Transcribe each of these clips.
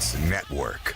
Sports Network.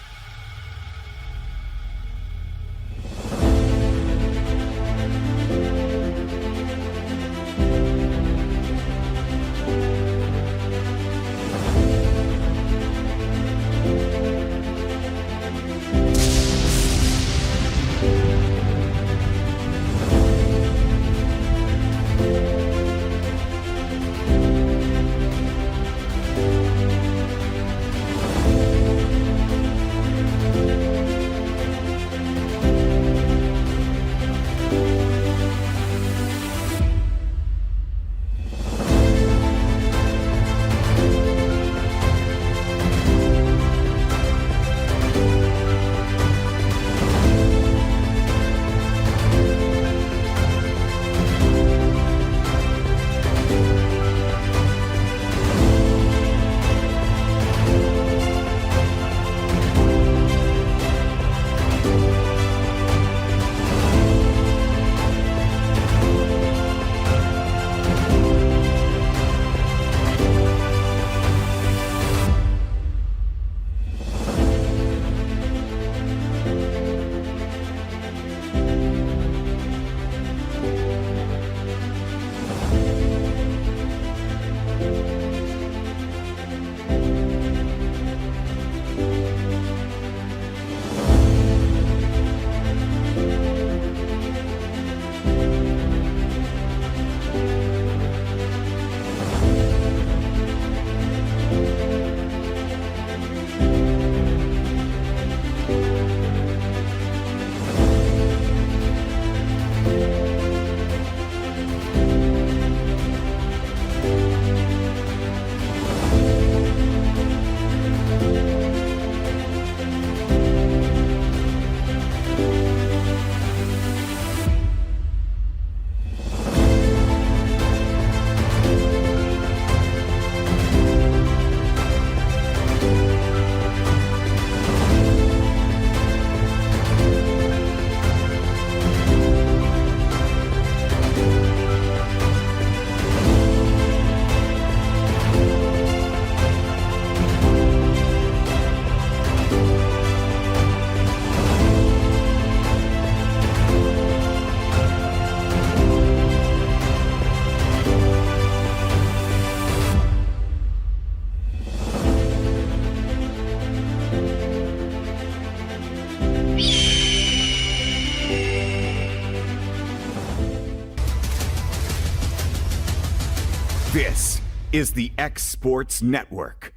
This is the X Sports Network.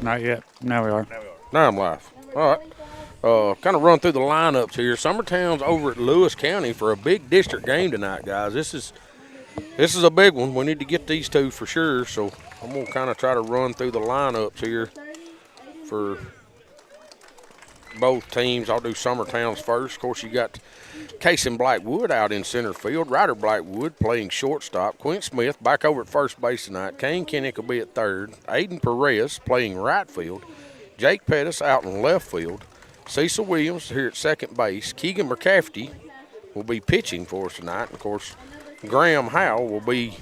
Not yet. Now we are. Now I'm live. All right. Kind of run through the lineups here. Summertown's over at Lewis County for a big district game tonight, guys. This is a big one. We need to get these two for sure. So I'm gonna kind of try to run through the lineups here for both teams. I'll do Summertown's first. Of course, you got Casey Blackwood out in center field. Ryder Blackwood playing shortstop. Quint Smith back over at first base tonight. Kane Kinnick will be at third. Aiden Perez playing right field. Jake Pettis out in left field. Cecil Williams here at second base. Keegan McCafferty will be pitching for us tonight. And of course, Graham Howell will be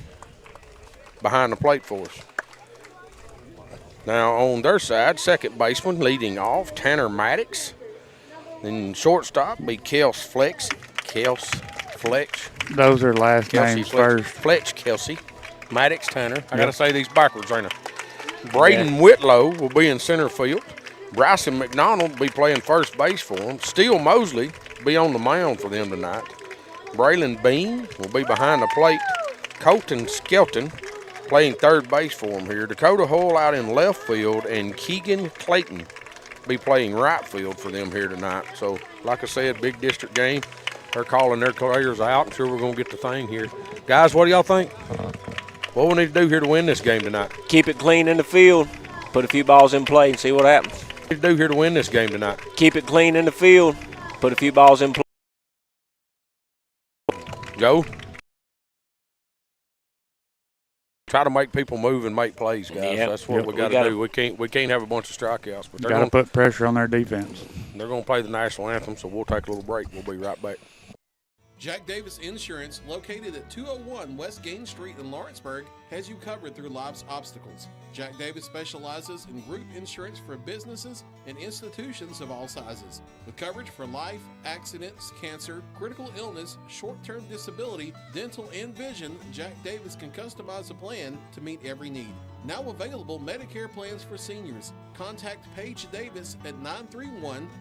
behind the plate for us. Now on their side, second baseman leading off, Tanner Maddox. Then shortstop be Kels Flex. Those are last Kelsey names Fletch, first. Fletch Kelsey. Maddox Tanner. I got to say these backwards, ain't I? Braden Whitlow will be in center field. Bryson McDonald will be playing first base for them. Steele Mosley will be on the mound for them tonight. Braylon Bean will be behind the plate. Colton Skelton playing third base for him here. Dakota Hull out in left field, and Keegan Clayton be playing right field for them here tonight. So, like I said, big district game. They're calling their players out. I'm sure we're going to get the thing here. Guys, what do y'all think? What we need to do here to win this game tonight? Keep it clean in the field. Put a few balls in play and see what happens. What do we need to do here to win this game tonight? Keep it clean in the field. Put a few balls in play. Go. Try to make people move and make plays, guys. Yep. That's what we got to do. We can't have a bunch of strikeouts. But Got to put pressure on their defense. They're going to play the national anthem, so we'll take a little break. We'll be right back. Jack Davis Insurance, located at 201 West Gain Street in Lawrenceburg, has you covered through life's obstacles. Jack Davis specializes in group insurance for businesses and institutions of all sizes. With coverage for life, accidents, cancer, critical illness, short-term disability, dental, and vision, Jack Davis can customize a plan to meet every need. Now available Medicare plans for seniors. Contact Paige Davis at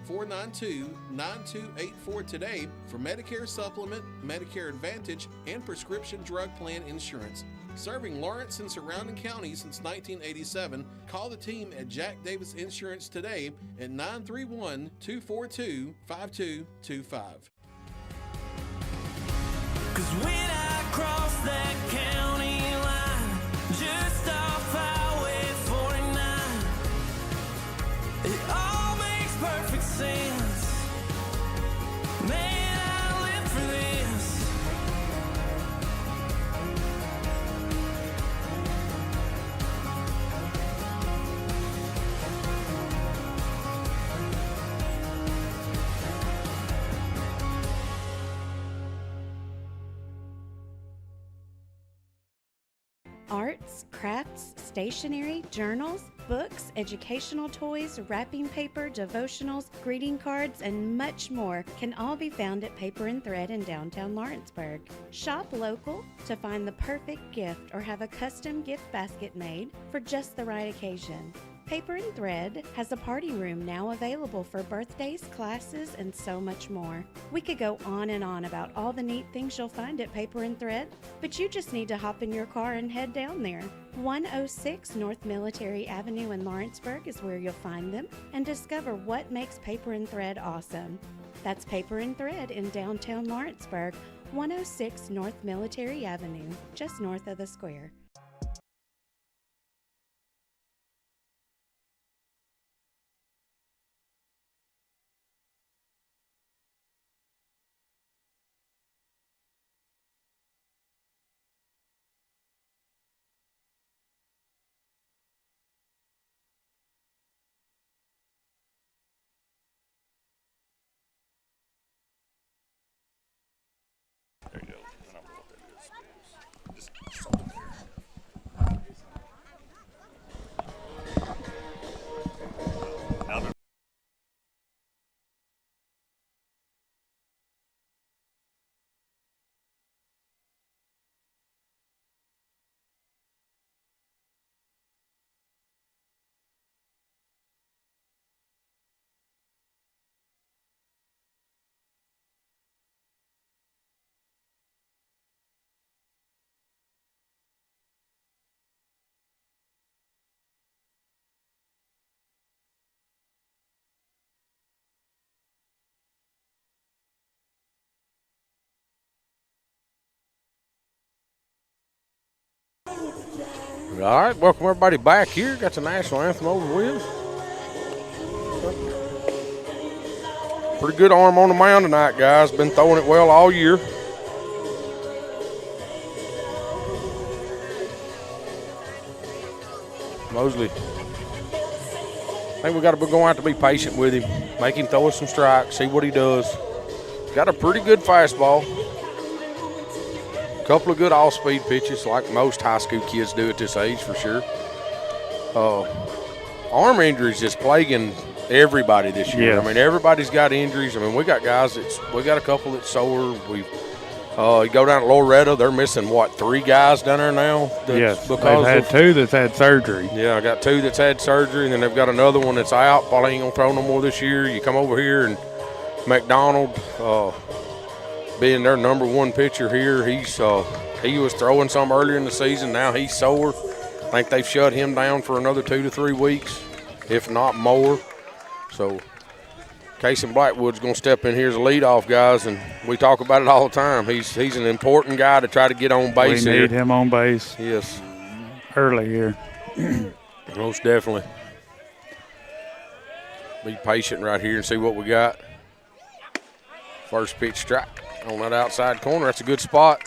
931-492-9284 today for Medicare Supplement, Medicare Advantage, and prescription drug plan insurance. Serving Lawrence and surrounding counties since 1987, call the team at Jack Davis Insurance today at 931-242-5225. Cause when I cross that county line, just off Highway 49, it all makes perfect sense. Man, I live for this. Arts, crafts, stationery, journals, books, educational toys, wrapping paper, devotionals, greeting cards, and much more can all be found at Paper and Thread in downtown Lawrenceburg. Shop local to find the perfect gift or have a custom gift basket made for just the right occasion. Paper and Thread has a party room now available for birthdays, classes, and so much more. We could go on and on about all the neat things you'll find at Paper and Thread, but you just need to hop in your car and head down there. 106 North Military Avenue in Lawrenceburg is where you'll find them and discover what makes Paper and Thread awesome. That's Paper and Thread in downtown Lawrenceburg, 106 North Military Avenue, just north of the square. All right, welcome everybody back here. Got the national anthem over with. Pretty good arm on the mound tonight, guys. Been throwing it well all year. Mosley. I think we got to be going out to be patient with him. Make him throw us some strikes, see what he does. Got a pretty good fastball. Couple of good all-speed pitches like most high school kids do at this age for sure. Arm injuries is plaguing everybody this year. Yeah. I mean, everybody's got injuries. I mean, we got guys we got a couple that's sore. You go down to Loretta, they're missing, 3 guys down there now? Yes, they've had 2 that's had surgery. Yeah, I got 2 that's had surgery, and then they've got another one that's out. Probably ain't going to throw no more this year. You come over here and McDonald, being their number one pitcher here. He was throwing some earlier in the season. Now he's sore. I think they've shut him down for another 2 to 3 weeks, if not more. So Casey Blackwood's going to step in here as a leadoff, guys, and we talk about it all the time. He's an important guy to try to get on base here. We need him on base. Yes. Early here. Most definitely. Be patient right here and see what we got. First pitch strike on that outside corner. That's a good spot.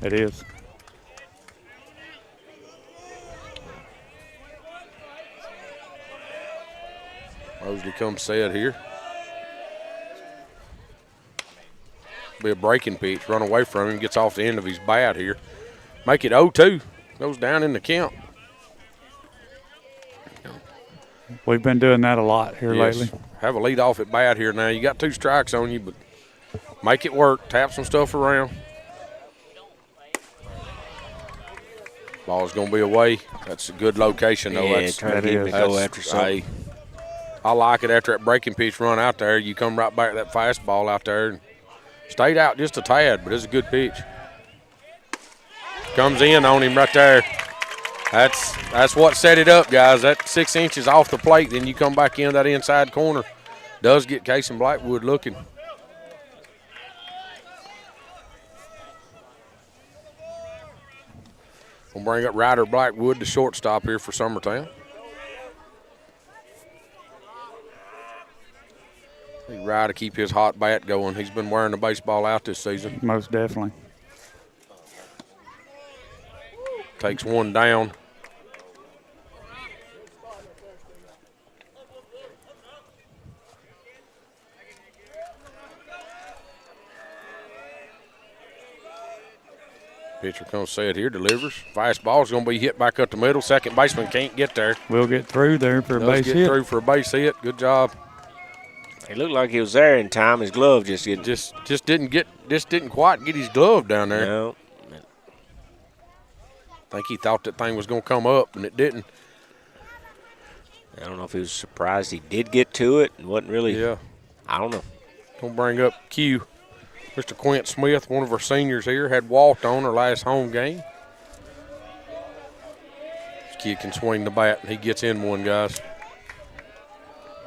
It is. Mosley comes set here. Be a breaking pitch. Run away from him. Gets off the end of his bat here. Make it 0-2. Goes down in the count. We've been doing that a lot here Yes. lately. Have a lead off at bat here now. You got 2 strikes on you, but make it work. Tap some stuff around. Ball's going to be away. That's a good location, though. Yeah, trying to get him to go after something. I like it after that breaking pitch run out there. You come right back to that fastball out there. And stayed out just a tad, but it's a good pitch. Comes in on him right there. That's what set it up, guys. That 6 inches off the plate, then you come back in that inside corner. Does get Casey Blackwood looking. We'll bring up Ryder Blackwood, the shortstop here for Summertown. Ryder keep his hot bat going. He's been wearing the baseball out this season. Most definitely. Takes one down. Pitcher comes set here, delivers. Fastball's going to be hit back up the middle. Second baseman can't get there. We'll get through there for a base hit. Get through for a base hit. Good job. It looked like he was there in time. His glove just didn't quite get his glove down there. No. I think he thought that thing was going to come up, and it didn't. I don't know if he was surprised he did get to it and wasn't really. Yeah. I don't know. Going to bring up Q. Mr. Quint Smith, one of our seniors here, had walked on her last home game. This kid can swing the bat, and he gets in one, guys.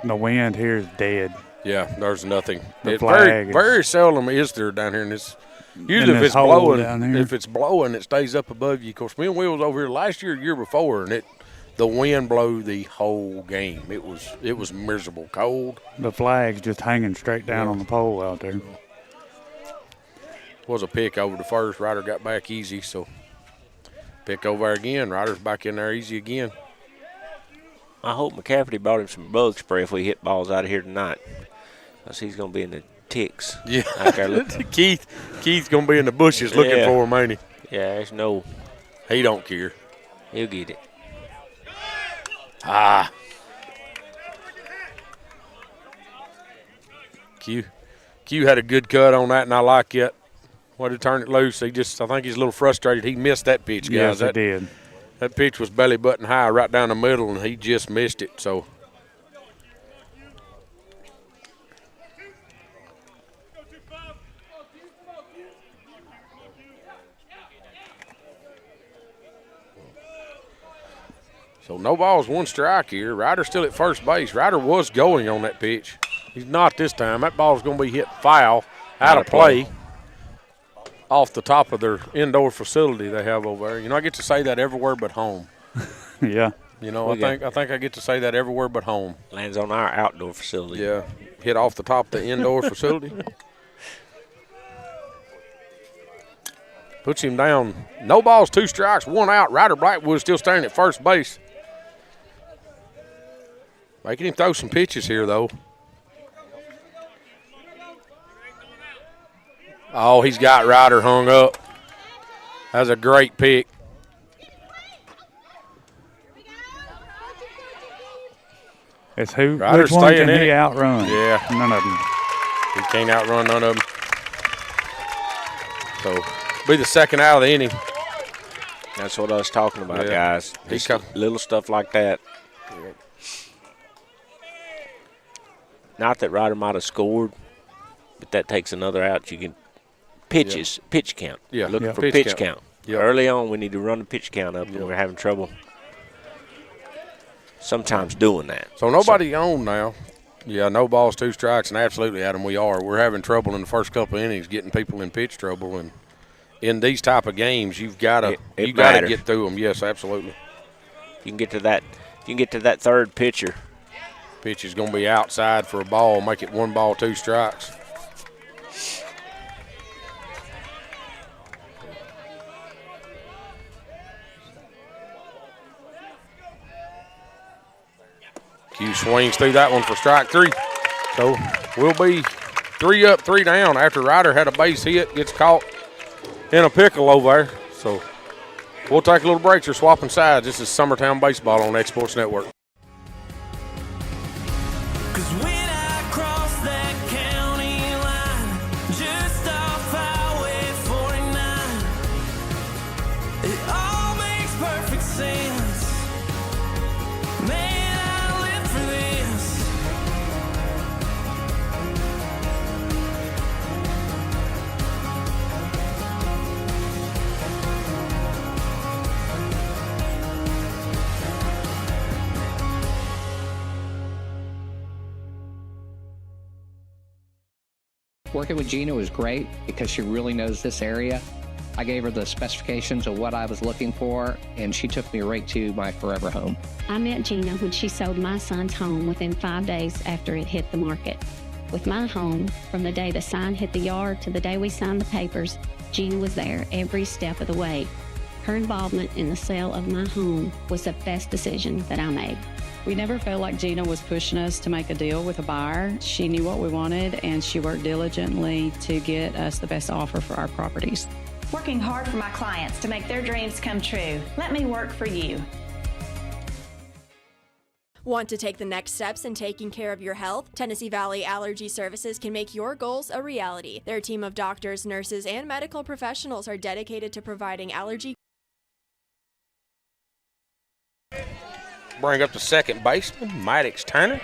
The wind here is dead. Yeah, there's nothing. The flag very seldom is there down here, and it's usually if it's blowing, it stays up above you. Of course, me and Will was over here last year, year before, and the wind blew the whole game. It was miserable, cold. The flag's just hanging straight down on the pole out there. Was a pick over the first. Ryder got back easy, so pick over again. Ryder's back in there easy again. I hope McCafferty brought him some bug spray if we hit balls out of here tonight. Because he's going to be in the ticks. Yeah. Keith's going to be in the bushes looking for him, ain't he? Yeah, there's no. He don't care. He'll get it. Q had a good cut on that, and I like it. Wanted to turn it loose. I think he's a little frustrated. He missed that pitch, guys. Yes, he did. That pitch was belly button high right down the middle, and he just missed it. So no balls, 1 strike here. Ryder's still at first base. Ryder was going on that pitch. He's not this time. That ball's going to be hit foul, out of play, off the top of their indoor facility they have over there. You know, I get to say that everywhere but home. Yeah. You know, I think I get to say that everywhere but home. Lands on our outdoor facility. Yeah, hit off the top of the indoor facility. Puts him down. No balls, 2 strikes, 1 out. Ryder Blackwood still standing at first base. Making him throw some pitches here, though. Oh, he's got Ryder hung up. That's a great pick. It's who? Ryder's Which one staying can in he it. outrun? Yeah. None of them. He can't outrun none of them. So, be the second out of the inning. That's what I was talking about, guys. Just little stuff like that. Not that Ryder might have scored, but that takes another out. You can pitches, pitch count. Yeah, looking for pitch pitch count. Yep. Early on, we need to run the pitch count up, and we're having trouble sometimes doing that. So nobody on now. Yeah, no balls, 2 strikes, and absolutely, Adam, we are. We're having trouble in the first couple of innings getting people in pitch trouble, and in these type of games, you've got to get through them. Yes, absolutely. You can get to that. You can get to that third pitcher. Pitch is going to be outside for a ball. Make it 1 ball, 2 strikes. Q swings through that one for strike 3. So we'll be 3 up, 3 down after Ryder had a base hit, gets caught in a pickle over there. So we'll take a little break. You're swapping sides. This is Summertown Baseball on X Sports Network. 'Cause when I cross that county line, just off Highway 49, it all makes perfect sense. Man, I live for this. Working with Gina was great because she really knows this area. I gave her the specifications of what I was looking for, and she took me right to my forever home. I met Gina when she sold my son's home within 5 days after it hit the market. With my home, from the day the sign hit the yard to the day we signed the papers, Gina was there every step of the way. Her involvement in the sale of my home was the best decision that I made. We never felt like Gina was pushing us to make a deal with a buyer. She knew what we wanted, and she worked diligently to get us the best offer for our properties. Working hard for my clients to make their dreams come true. Let me work for you. Want to take the next steps in taking care of your health? Tennessee Valley Allergy Services can make your goals a reality. Their team of doctors, nurses, and medical professionals are dedicated to providing allergy. Bring up the second baseman, Maddox Turner.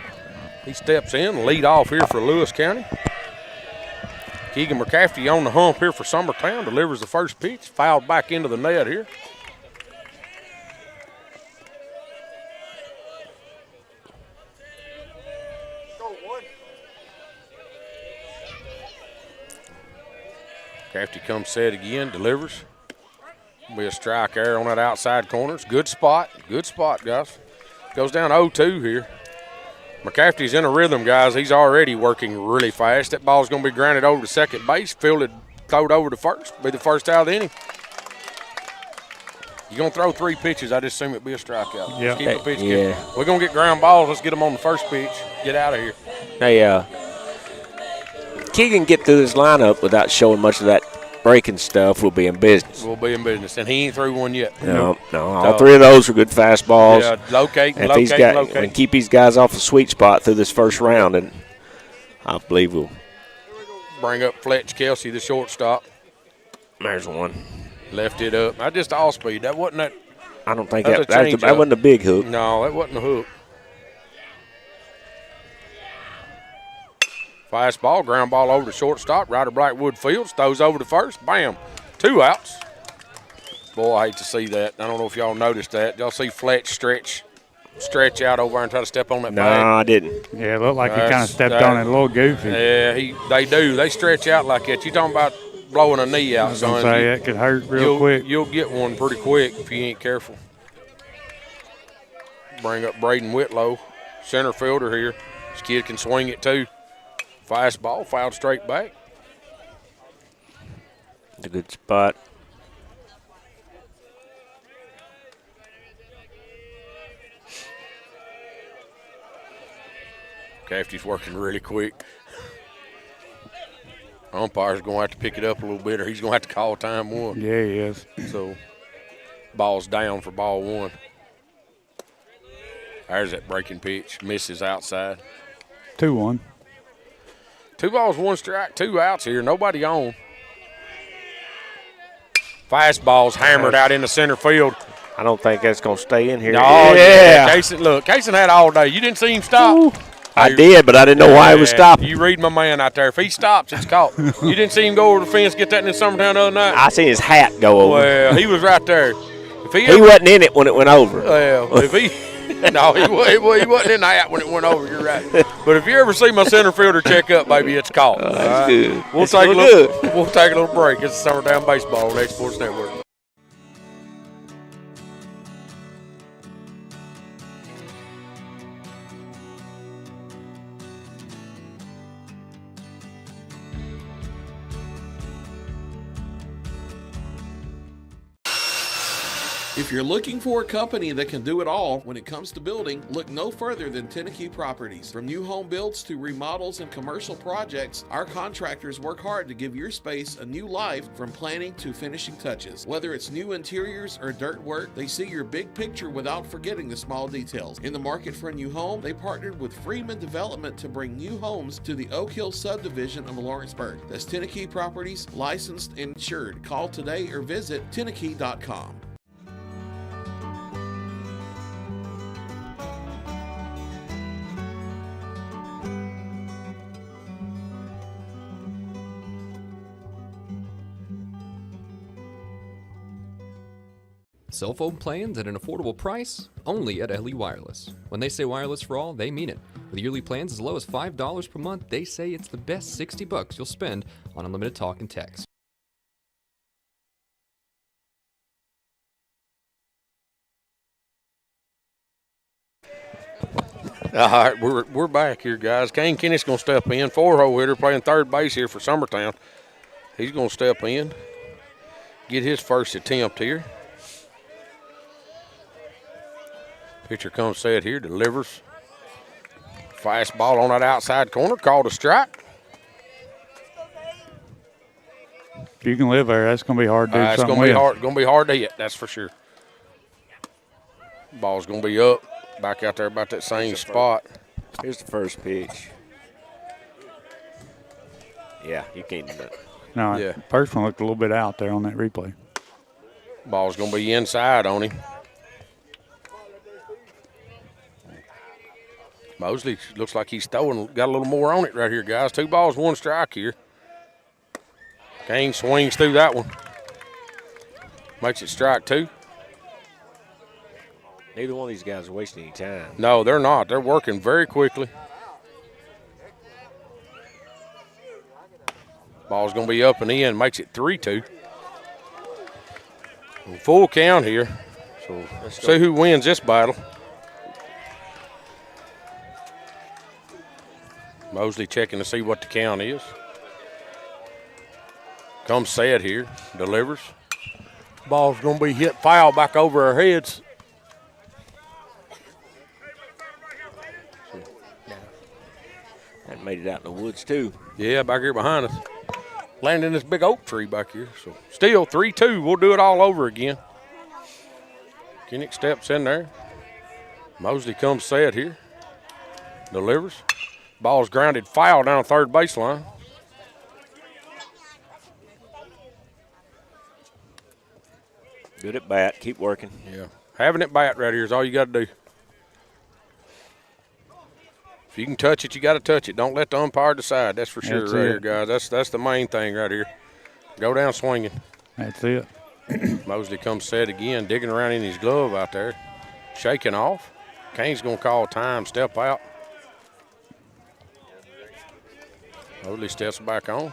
He steps in, lead off here for Lewis County. Keegan McCafferty on the hump here for Summertown, delivers the first pitch, fouled back into the net here. McCafferty comes set again, delivers. Be a strike there on that outside corner. It's good spot, guys. Goes down 0-2 here. McCafferty's in a rhythm, guys. He's already working really fast. That ball's going to be grounded over to second base, fielded, thrown over to first. Be the first out of the inning. You're going to throw 3 pitches. I just assume it'd be a strikeout. Yeah. Keep the pitch. We're going to get ground balls. Let's get them on the first pitch. Get out of here. Hey, Keegan get through this lineup without showing much of that breaking stuff, we'll be in business. We'll be in business, and he ain't through one yet. No. All 3 of those are good fastballs. Yeah, locate. And keep these guys off the sweet spot through this first round, and I believe we'll bring up Fletch Kelsey, the shortstop. There's one. Left it up. I just all speed. That wasn't that. I don't think that wasn't a big hook. No, that wasn't a hook. Fastball, ground ball over to shortstop. Ryder Blackwood fields, throws over to first. Bam, 2 outs. Boy, I hate to see that. I don't know if y'all noticed that. Y'all see Fletch stretch out over and try to step on that bag? No, I didn't. Yeah, it looked like he kind of stepped on it a little goofy. Yeah, they do. They stretch out like that. You talking about blowing a knee out, son. I was going to say, that could hurt real quick. You'll get one pretty quick if you ain't careful. Bring up Braden Whitlow, center fielder here. This kid can swing it too. Fastball, fouled straight back. It's a good spot. Cafty's working really quick. Umpire's going to have to pick it up a little bit, or he's going to have to call time 1. Yeah, he is. So, ball's down for ball 1. There's that breaking pitch. Misses outside. 2-1. 2 balls, 1 strike, 2 outs here. Nobody on. Fastball's hammered out into center field. I don't think that's going to stay in here. No, yeah. Kaysen had all day. You didn't see him stop. Ooh. I did, but I didn't know why he was stopping. You read my man out there. If he stops, it's caught. You didn't see him go over the fence, get that in Summertown the other night? I seen his hat go over. Well, he was right there. If he wasn't in it when it went over. Well, if he – no, he wasn't in the hat when it went over. You're right. But if you ever see my center fielder check up, baby, it's caught. That's good. We'll take a little break. It's Summertown Baseball on X Sports Network. If you're looking for a company that can do it all when it comes to building, look no further than Tenneke Properties. From new home builds to remodels and commercial projects, our contractors work hard to give your space a new life from planning to finishing touches. Whether it's new interiors or dirt work, they see your big picture without forgetting the small details. In the market for a new home, they partnered with Freeman Development to bring new homes to the Oak Hill subdivision of Lawrenceburg. That's Tenneke Properties, licensed and insured. Call today or visit Tenneke.com. Cell phone plans at an affordable price? Only at LE Wireless. When they say wireless for all, they mean it. With yearly plans as low as $5 per month, they say it's the best $60 you'll spend on unlimited talk and text. All right, we're back here, guys. Kane Kennett's going to step in. 4-hole hitter playing third base here for Summertown. He's going to step in, get his first attempt here. Pitcher comes set here, delivers. Fastball on that outside corner, called a strike. If you can live there, that's going to be hard to do something with. It's going to be hard to hit, that's for sure. Ball's going to be up, back out there about that same spot. Here's the first pitch. Yeah, you can't do that. No, yeah. First one looked a little bit out there on that replay. Ball's going to be inside on him. Mosley looks like he's got a little more on it right here, guys. 2 balls, 1 strike here. Kane swings through that one. Makes it strike 2. Neither one of these guys are wasting any time. No, they're not. They're working very quickly. Ball's going to be up and in. Makes it 3-2. Full count here. So let's see who wins this battle. Mosley checking to see what the count is. Comes set here, delivers. Ball's going to be hit foul back over our heads. That made it out in the woods, too. Yeah, back here behind us. Landing in this big oak tree back here. So still 3-2. We'll do it all over again. Kinnick steps in there. Mosley comes set here. Delivers. Ball's grounded foul down third baseline. Good at bat. Keep working. Yeah. Having it bat right here is all you got to do. If you can touch it, you got to touch it. Don't let the umpire decide. That's for sure. That's right it. here, guys. That's the main thing right here. Go down swinging. That's it. Mosley comes set again, digging around in his glove out there. Shaking off. Kane's going to call time, step out. Mosley steps back on.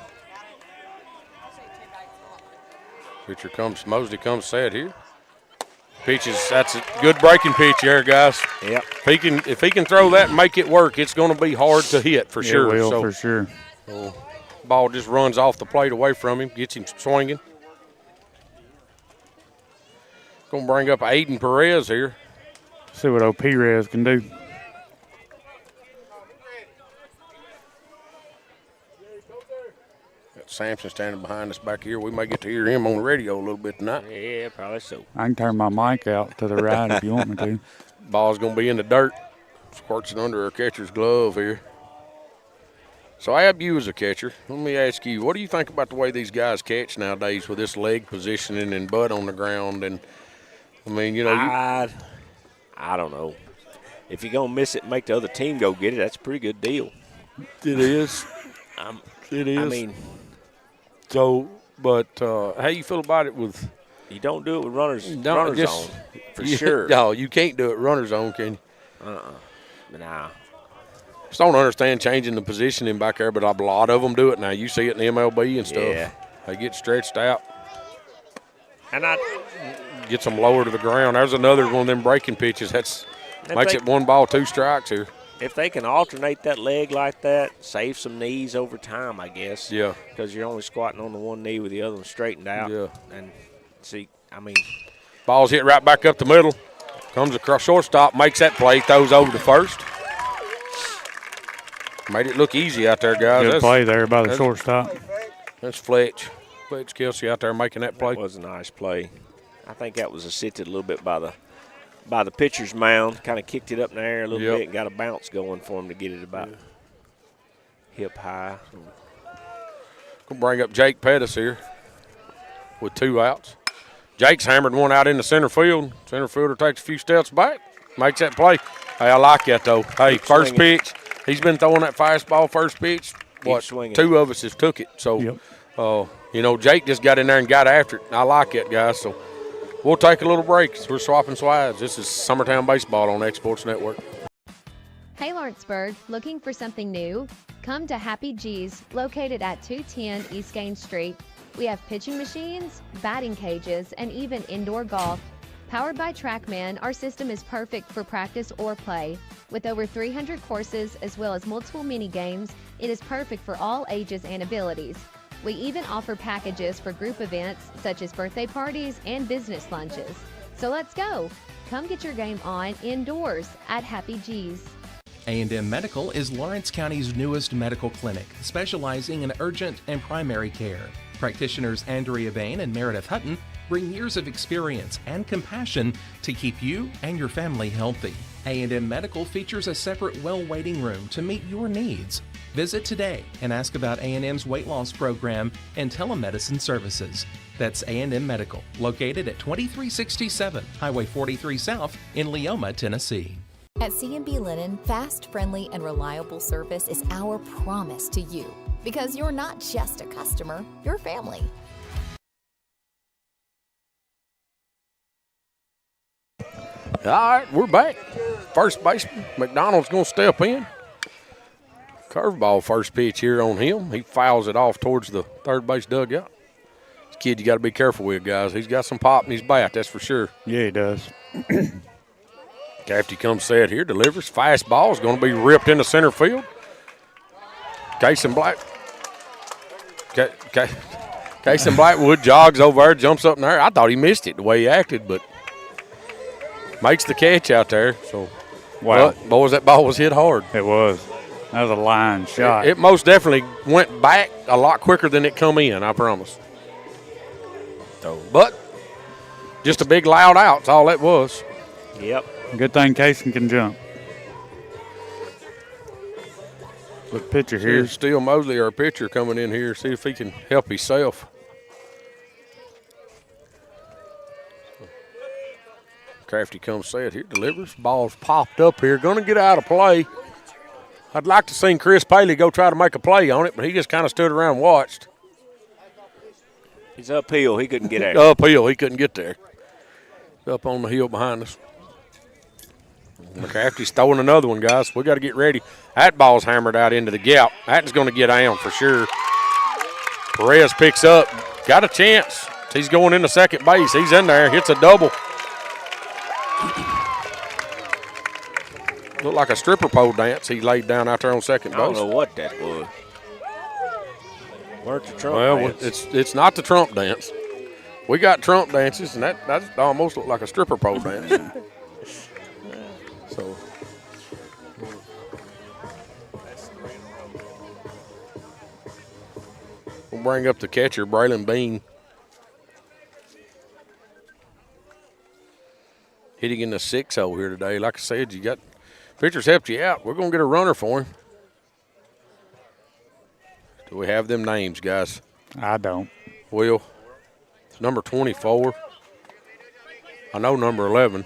Pitcher comes, Mosley comes set here. Pitches, that's a good breaking pitch there, guys. Yep. If he can throw that and make it work, it's going to be hard to hit for sure. It will, for sure. Ball just runs off the plate away from him, gets him swinging. Going to bring up Aiden Perez here. See what old Perez can do. Sampson standing behind us back here. We may get to hear him on the radio a little bit tonight. Yeah, probably so. I can turn my mic out to the right if you want me to. Ball's going to be in the dirt. Squirts it under our catcher's glove here. So, Ab, you as a catcher, let me ask you, what do you think about the way these guys catch nowadays with this leg positioning and butt on the ground? And, I mean, you know. I don't know. if you're going to miss it and make the other team go get it, that's a pretty good deal. It is. It is. I mean. So, but how you feel about it with? You don't do it with runners on, for sure. No, you can't do it runners on, can you? Nah. Just don't understand changing the positioning back there, but a lot of them do it now. You see it in the MLB and stuff. Yeah. They get stretched out. And I gets them lower to the ground. There's another one of them breaking pitches. Makes it 1 ball, 2 strikes here. If they can alternate that leg like that, save some knees over time, I guess. Yeah. Because you're only squatting on the one knee with the other one straightened out. Yeah. And see, I mean. Ball's hit right back up the middle. Comes across shortstop, makes that play, throws over to first. Made it look easy out there, guys. Good play there by the shortstop. That's Fletch. Fletch Kelsey out there making that play. That was a nice play. I think that was assisted a little bit by the pitcher's mound. Kind of kicked it up in the air a little bit and got a bounce going for him to get it about hip high. Gonna bring up Jake Pettis here with 2 outs. Jake's hammered one out in the center field. Center fielder takes a few steps back, makes that play. Hey, I like that though. Hey, Keep first swinging. pitch. He's been throwing that fastball first pitch. Keep swinging. 2 of us have took it. So, Jake just got in there and got after it. I like it, guys. So we'll take a little break. We're swapping slides. This is Summertown Baseball on X Sports Network. Hey Lawrenceburg, looking for something new? Come to Happy G's, located at 210 East Gain Street. We have pitching machines, batting cages, and even indoor golf. Powered by TrackMan, our system is perfect for practice or play. With over 300 courses as well as multiple mini games, it is perfect for all ages and abilities. We even offer packages for group events such as birthday parties and business lunches. So let's go. Come get your game on indoors at Happy G's. A&M Medical is Lawrence County's newest medical clinic, specializing in urgent and primary care. Practitioners Andrea Bain and Meredith Hutton bring years of experience and compassion to keep you and your family healthy. A&M Medical features a separate well waiting room to meet your needs. Visit today and ask about A&M's weight loss program and telemedicine services. That's A&M Medical, located at 2367 Highway 43 South in Leoma, Tennessee. At C&B Linen, fast, friendly, and reliable service is our promise to you. Because you're not just a customer, you're family. All right, we're back. First baseman, McDonald's going to step in. Curveball first pitch here on him. He fouls it off towards the third base dugout. This kid you got to be careful with, guys. He's got some pop in his bat, that's for sure. Yeah, he does. After he comes set here, delivers. Fast ball is going to be ripped into center field. Casey Blackwood jogs over there, jumps up in there. I thought he missed it the way he acted, but makes the catch out there. So, wow. But, boys, that ball was hit hard. It was. That was a line shot. It most definitely went back a lot quicker than it come in, I promise. So, but just a big loud out. That's all that was. Yep. Good thing Casey can jump. Good pitcher here. Here's Steele Mosley, our pitcher, coming in here, see if he can help himself. Crafty comes set here, delivers. Ball's popped up here, going to get out of play. I'd like to see Chris Paley go try to make a play on it, but he just kind of stood around and watched. He's uphill. He couldn't get there. Uphill. He couldn't get there. Up on the hill behind us. McCafferty's throwing another one, guys. We got to get ready. That ball's hammered out into the gap. That's going to get down for sure. Perez picks up. Got a chance. He's going into second base. He's in there. Hits a double. Looked like a stripper pole dance he laid down out there on second base. I don't know what that was. Where's the Trump dance? It's not the Trump dance. We got Trump dances, and that almost looked like a stripper pole dance. So we'll bring up the catcher, Braylon Bean. Hitting in the 6-0 here today. Like I said, you got pitchers helped you out. We're going to get a runner for him. Do we have them names, guys? I don't. Will. It's number 24. I know number 11.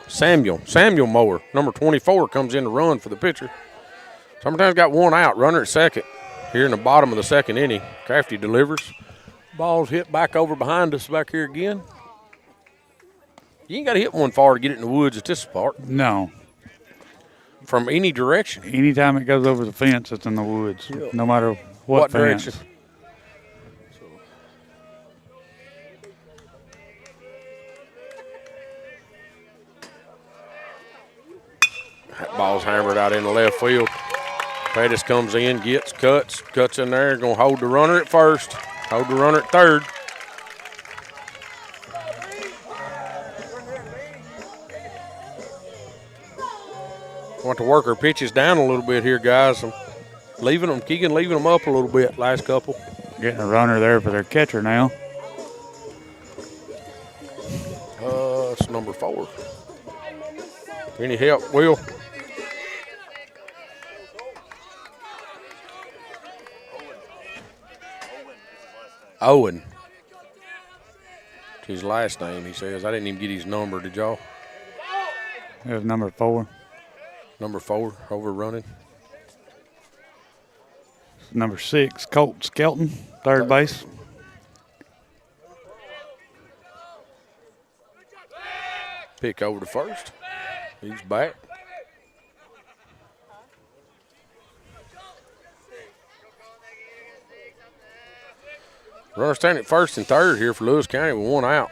Samuel Mower, number 24, comes in to run for the pitcher. Summertown's got one out, runner at second. Here in the bottom of the second inning, Crafty delivers. Ball's hit back over behind us back here again. You ain't got to hit one far to get it in the woods at this part. No. From any direction. Anytime it goes over the fence, it's in the woods, no matter what fence. Direction? That ball's hammered out in the left field. Pettis comes in, cuts in there, going to hold the runner at first, hold the runner at third. Want to work our pitches down a little bit here, guys. I'm Keegan leaving them up a little bit last couple. Getting a runner there for their catcher now. It's number 4. Any help, Will? Owen. His last name, he says. I didn't even get his number, did y'all? It was number 4. Number 4, overrunning. Number 6, Colt Skelton, third base. Pick over to first. He's back. Runner standing at first and third here for Lewis County with one out.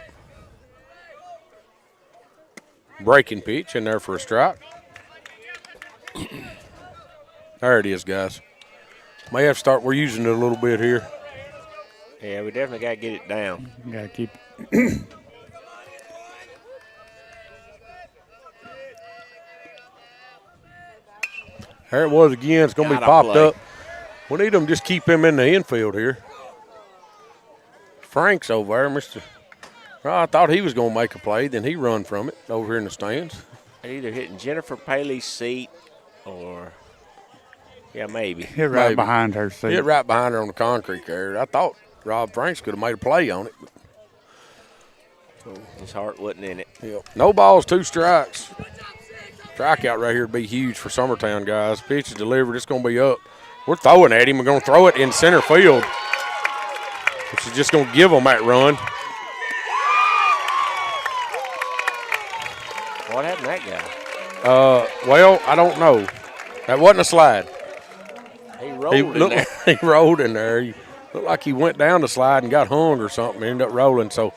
Breaking pitch in there for a strike. There it is, guys. May have to start. We're using it a little bit here. Yeah, we definitely got to get it down. Got to keep. There it was again. It's going to be popped up. We need them to just keep him in the infield here. Frank's over there, Mr. Well, I thought he was going to make a play. Then he run from it over here in the stands. Either hitting Jennifer Paley's seat or, yeah, maybe. Hit right behind her seat. Hit right behind her on the concrete there. I thought Rob Franks could have made a play on it. His heart wasn't in it. Yep. No balls, 2 strikes. Strikeout right here would be huge for Summertown, guys. Pitch is delivered. It's going to be up. We're throwing at him. We're going to throw it in center field, which is just going to give them that run. What happened to that guy? Well, I don't know. That wasn't a slide. He rolled in there. He rolled in there. He looked like he went down the slide and got hung or something. Ended up rolling. So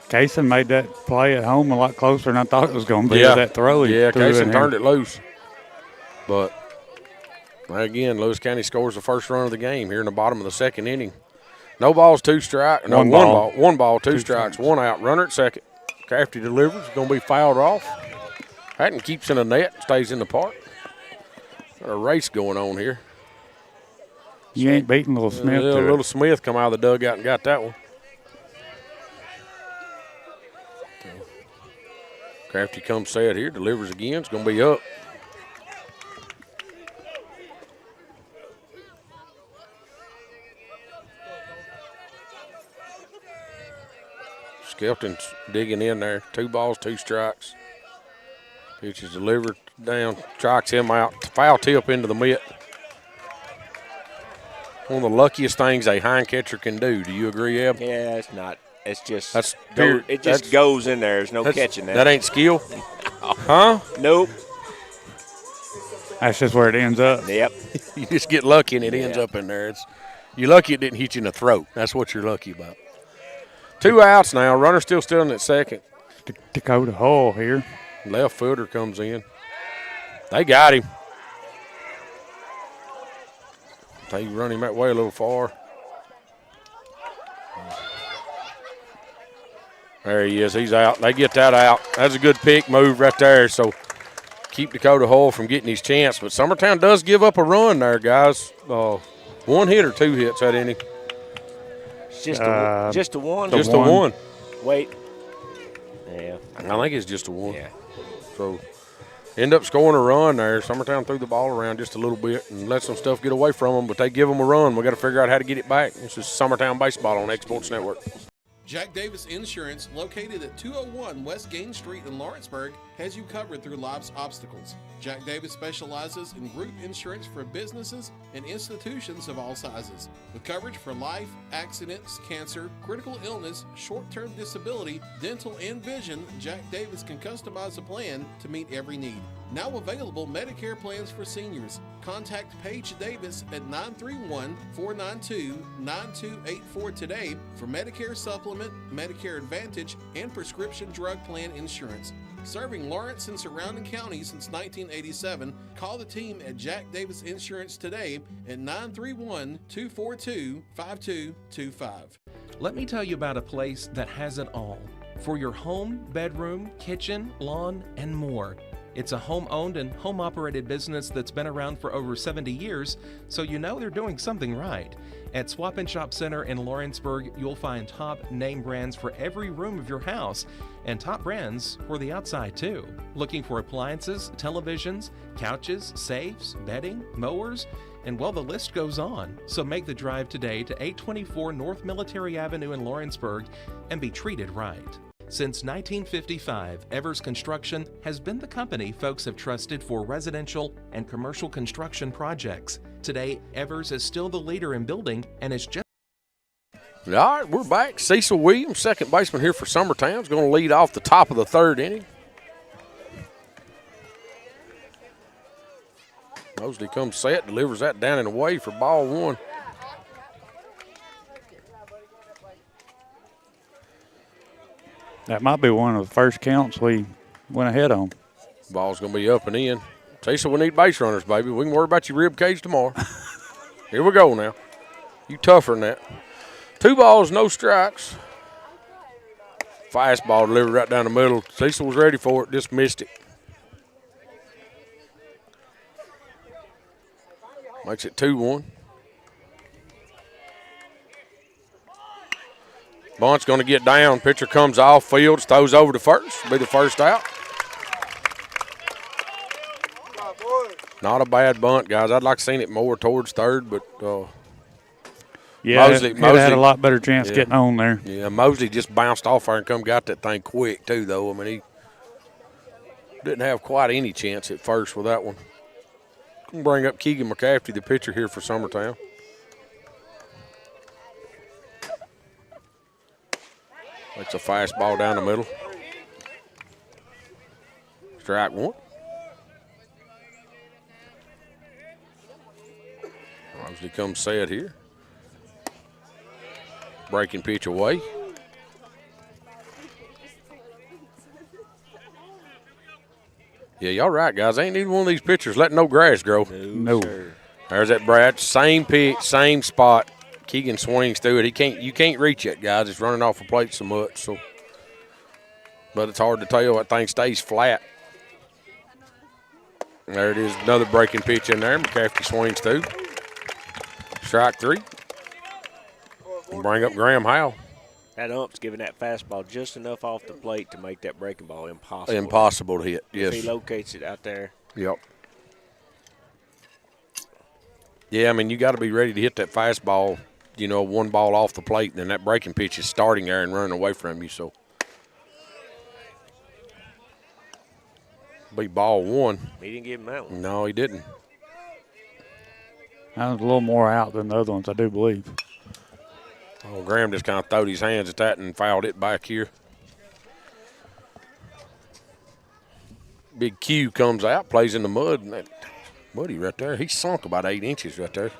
Kaysen made that play at home a lot closer than I thought it was going to be with that throw. Yeah, Kaysen turned it loose. But, again, Lewis County scores the first run of the game here in the bottom of the second inning. No balls, 2 strikes. No, one ball, 2 strikes, 1 out. Runner at second. Crafty delivers. Going to be fouled off. Hatton keeps in the net, stays in the park. Got a race going on here. You ain't beating Little Smith. Little Smith come out of the dugout and got that one. Crafty comes set here, delivers again. It's going to be up. Skelton's digging in there. 2 balls, 2 strikes. Pitch is delivered down, strikes him out. Foul tip into the mitt. One of the luckiest things a hind catcher can do. Do you agree, Eb? Yeah, it's not. It's just it just goes in there. There's no catching that. That ain't skill? Huh? Nope. That's just where it ends up. Yep. You just get lucky and it ends up in there. You're lucky it didn't hit you in the throat. That's what you're lucky about. 2 outs now. Runner still in at second. Dakota Hall here. Left fielder comes in. They got him. They run him that way a little far. There he is. He's out. They get that out. That's a good pick move right there. So keep Dakota Hall from getting his chance. But Summertown does give up a run there, guys. 1 hit or 2 hits that inning. Just a one. Just a one. Wait. Yeah. I think it's just a 1. Yeah. So End up scoring a run there. Summertown threw the ball around just a little bit and let some stuff get away from them, but they give them a run. We got to figure out how to get it back. This is Summertown baseball on X Sports Network. Jack Davis Insurance, located at 201 West Gain Street in Lawrenceburg, has you covered through life's obstacles. Jack Davis specializes in group insurance for businesses and institutions of all sizes. With coverage for life, accidents, cancer, critical illness, short-term disability, dental, and vision, Jack Davis can customize a plan to meet every need. Now available Medicare plans for seniors. Contact Paige Davis at 931-492-9284 today for Medicare Supplement, Medicare Advantage, and prescription drug plan insurance. Serving Lawrence and surrounding counties since 1987, call the team at Jack Davis Insurance today at 931-242-5225. Let me tell you about a place that has it all for your home, bedroom, kitchen, lawn, and more. It's a home-owned and home-operated business that's been around for over 70 years, so you know they're doing something right. At Swap and Shop Center in Lawrenceburg, you'll find top name brands for every room of your house, and top brands for the outside too. Looking for appliances, televisions, couches, safes, bedding, mowers, and well, the list goes on. So make the drive today to 824 North Military Avenue in Lawrenceburg and be treated right. Since 1955, Evers Construction has been the company folks have trusted for residential and commercial construction projects. Today, Evers is still the leader in building and is just... All right, we're back. Cecil Williams, second baseman here for Summertown, is going to lead off the top of the third inning. Mosley comes set, delivers that down and away for ball one. That might be one of the first counts we went ahead on. Ball's going to be up and in. Cecil, we need base runners, baby. We can worry about your rib cage tomorrow. Here we go now. You tougher than that. 2 balls, no strikes. Fastball delivered right down the middle. Cecil was ready for it, just missed it. Makes it 2-1. Bunt's going to get down. Pitcher comes off field, throws over to first. Be the first out. Not a bad bunt, guys. I'd like to seen it more towards third, but yeah, Mosley had a lot better chance getting on there. Yeah, Mosley just bounced off there and got that thing quick too, though. I mean, he didn't have quite any chance at first with that one. Can bring up Keegan McCafferty, the pitcher here for Summertown. That's a fastball down the middle. Strike one. Mosley comes set here. Breaking pitch away. Yeah, y'all right, guys. Ain't neither one of these pitchers letting no grass grow. No. There's that Brad. Same pitch, same spot. Keegan swings through it. You can't reach it, guys. It's running off the plate so much. So, but it's hard to tell. That thing stays flat. There it is. Another breaking pitch in there. McCafferty swings through. Strike 3. And bring up Graham Howell. That ump's giving that fastball just enough off the plate to make that breaking ball impossible. Impossible to hit, yes. If he locates it out there. Yep. Yeah, I mean, you got to be ready to hit that fastball, 1 ball off the plate, and then that breaking pitch is starting there and running away from you. So, be ball 1. He didn't give him that one. No, he didn't. That was a little more out than the other ones, I do believe. Oh, Graham just kind of throwed his hands at that and fouled it back here. Big Q comes out, plays in the mud, and that buddy right there, he sunk about 8 inches right there.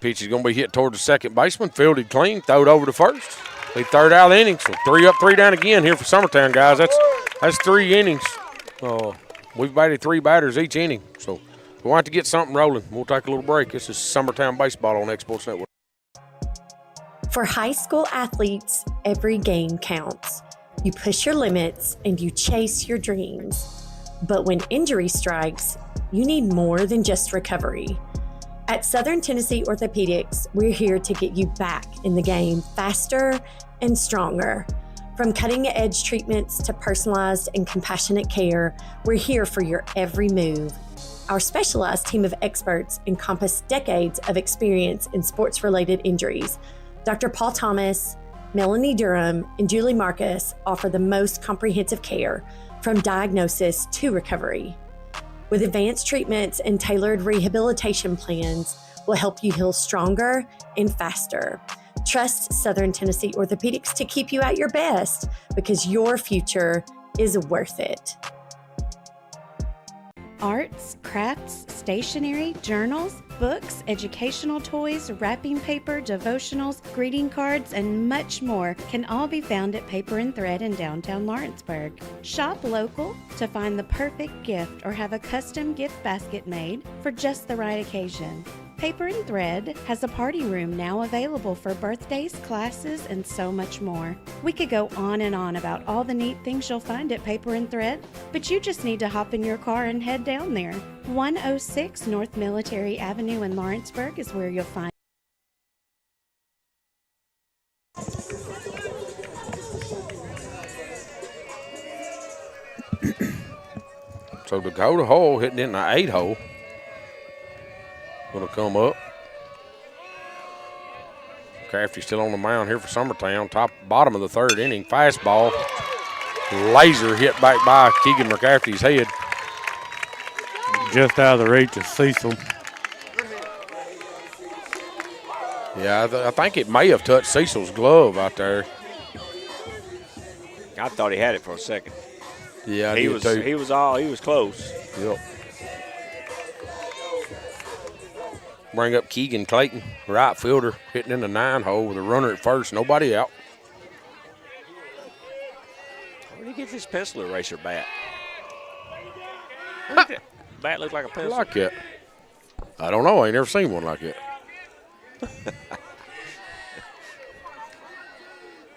Pitch is going to be hit toward the second baseman, fielded clean, throw it over to first. The third out of the inning, so 3 up, 3 down again here for Summertown, guys. That's 3 innings. We've batted 3 batters each inning, so we'll have to get something rolling. We'll take a little break. This is Summertown Baseball on X Sports Network. For high school athletes, every game counts. You push your limits and you chase your dreams. But when injury strikes, you need more than just recovery. At Southern Tennessee Orthopedics, we're here to get you back in the game faster and stronger. From cutting-edge treatments to personalized and compassionate care, we're here for your every move. Our specialized team of experts encompass decades of experience in sports-related injuries. Dr. Paul Thomas, Melanie Durham, and Julie Marcus offer the most comprehensive care from diagnosis to recovery. With advanced treatments and tailored rehabilitation plans, we'll help you heal stronger and faster. Trust Southern Tennessee Orthopedics to keep you at your best because your future is worth it. Arts, crafts, stationery, journals, books, educational toys, wrapping paper, devotionals, greeting cards, and much more can all be found at Paper and Thread in downtown Lawrenceburg. Shop local to find the perfect gift or have a custom gift basket made for just the right occasion. Paper and Thread has a party room now available for birthdays, classes, and so much more. We could go on and on about all the neat things you'll find at Paper and Thread, but you just need to hop in your car and head down there. 106 North Military Avenue in Lawrenceburg is where you'll find. So Dakota Hole hitting in the 8-hole. Going to come up. Crafty still on the mound here for Summertown. Bottom of the third inning. Fastball. Laser hit back by Keegan McCafferty's head. Just out of the reach of Cecil. Yeah, I think it may have touched Cecil's glove out there. I thought he had it for a second. Yeah, he was close. Yep. Bring up Keegan Clayton, right fielder, hitting in the 9-hole with a runner at first, nobody out. Where did he get this pencil eraser bat? Bat looked like a pencil. I like it. I don't know. I ain't never seen one like it.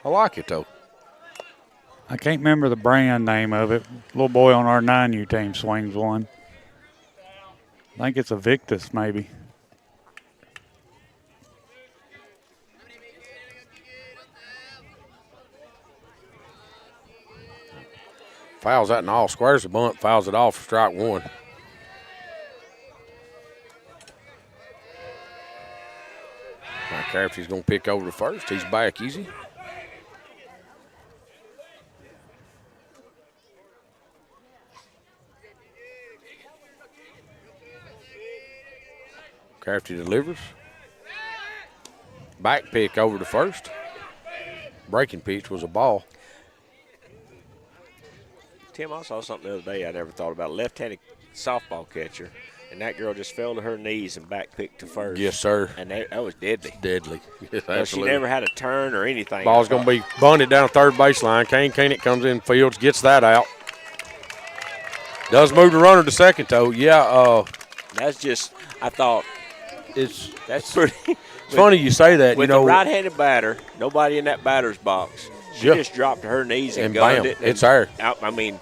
I like it, though. I can't remember the brand name of it. Little boy on our 9U team swings one. I think it's a Victus, maybe. Fouls that and all. Squares the bunt, fouls it off for strike one. McCafferty's going to pick over to first. He's back easy. McCafferty delivers. Back pick over to first. Breaking pitch was a ball. Tim, I saw something the other day I never thought about. Left-handed softball catcher, and that girl just fell to her knees and back picked to first. Yes, sir. And that was deadly. Deadly. Yes, well, she never had a turn or anything. Ball's going to be bunted down third baseline. Kane Koenig comes in fields, gets that out. Does move the runner to second, though. Yeah. That's just, I thought, that's pretty. It's funny you say that. With the right-handed batter, nobody in that batter's box. She just dropped to her knees and gunned it. It's her. I mean,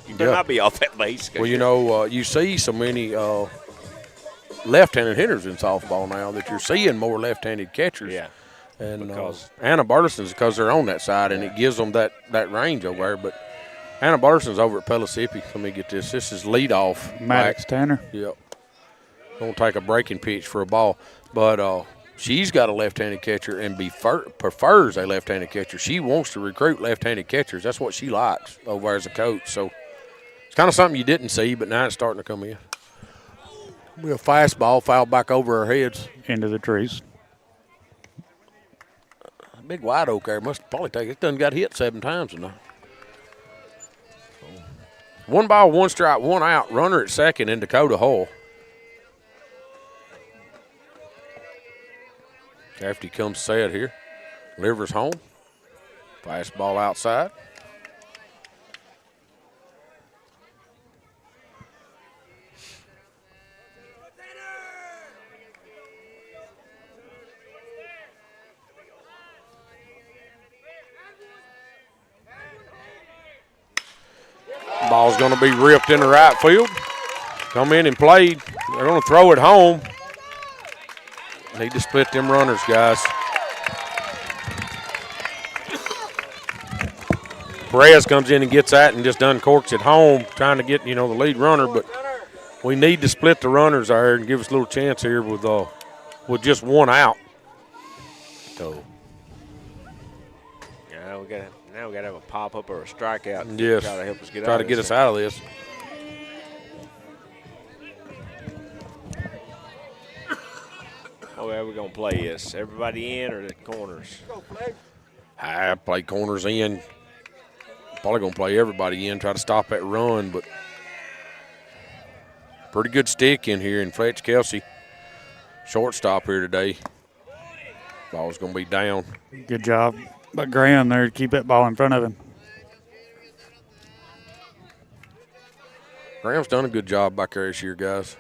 you better not be off that base. Well, you see so many left-handed hitters in softball now that you're seeing more left-handed catchers. Yeah. And Anna Burleson's because they're on that side, and it gives them that range over there. But Anna Burleson's over at Pellissippi. Let me get this. This is leadoff. Maddox Tanner. Yep. Going to take a breaking pitch for a ball. But she's got a left-handed catcher and prefers a left-handed catcher. She wants to recruit left-handed catchers. That's what she likes over there as a coach. So it's kind of something you didn't see, but now it's starting to come in. A fastball fouled back over her heads. Into the trees. A big wide oak there. Must probably take it. It done got hit 7 times tonight. 1 ball, 1 strike, 1 out. Runner at second in Dakota Hole. After he comes set here, delivers home. Fastball outside. Ball's going to be ripped into right field. Come in and played. They're going to throw it home. Need to split them runners, guys. Perez comes in and gets that and just uncorks it home, trying to get, the lead runner. But we need to split the runners there and give us a little chance here with just one out. So. Yeah, now we got to have a pop-up or a strikeout. Yes. Try to help us get Try out to of get this us thing. out of this. Oh, how we going to play this? Everybody in or the corners? I play corners in. Probably going to play everybody in, try to stop that run, but pretty good stick in here in Fletch Kelsey. Shortstop here today. Ball's going to be down. Good job by Graham there to keep that ball in front of him. Graham's done a good job back there this year, guys.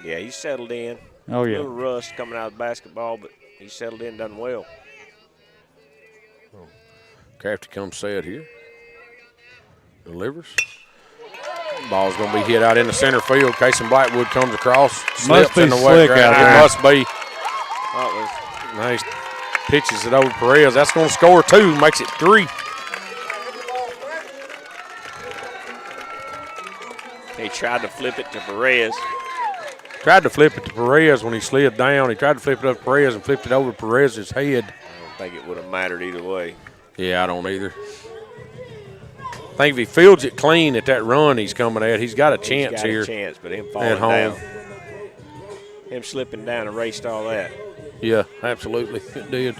Yeah, he's settled in. Oh, yeah. A little rust coming out of basketball, but he's settled in, done well. Crafty comes set here. Delivers. Ball's going to be hit out in the center field. Casey Blackwood comes across. Slips in the way. It must be. Nice. Pitches it over Perez. That's going to score 2. Makes it 3. He tried to flip it to Perez. Tried to flip it to Perez when he slid down. He tried to flip it up to Perez and flipped it over Perez's head. I don't think it would have mattered either way. Yeah, I don't either. I think if he fields it clean at that run he's coming at, he's got a chance here. He's got a chance, but him falling down. Him slipping down erased all that. Yeah, absolutely. It did.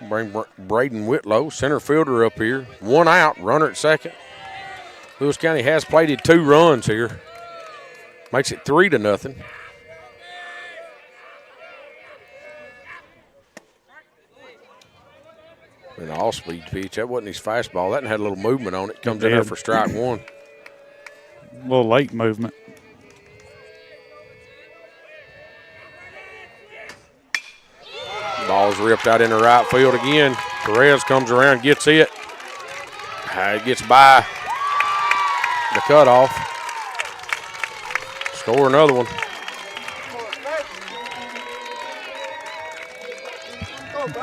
Bring Braden Whitlow, center fielder, up here. 1 out, runner at second. Lewis County has plated 2 runs here. Makes it 3-0. An all-speed pitch. That wasn't his fastball. That had a little movement on it. Comes in there for strike 1. A little late movement. Ball's ripped out into right field again. Perez comes around, gets it. It gets by the cutoff. Score another one.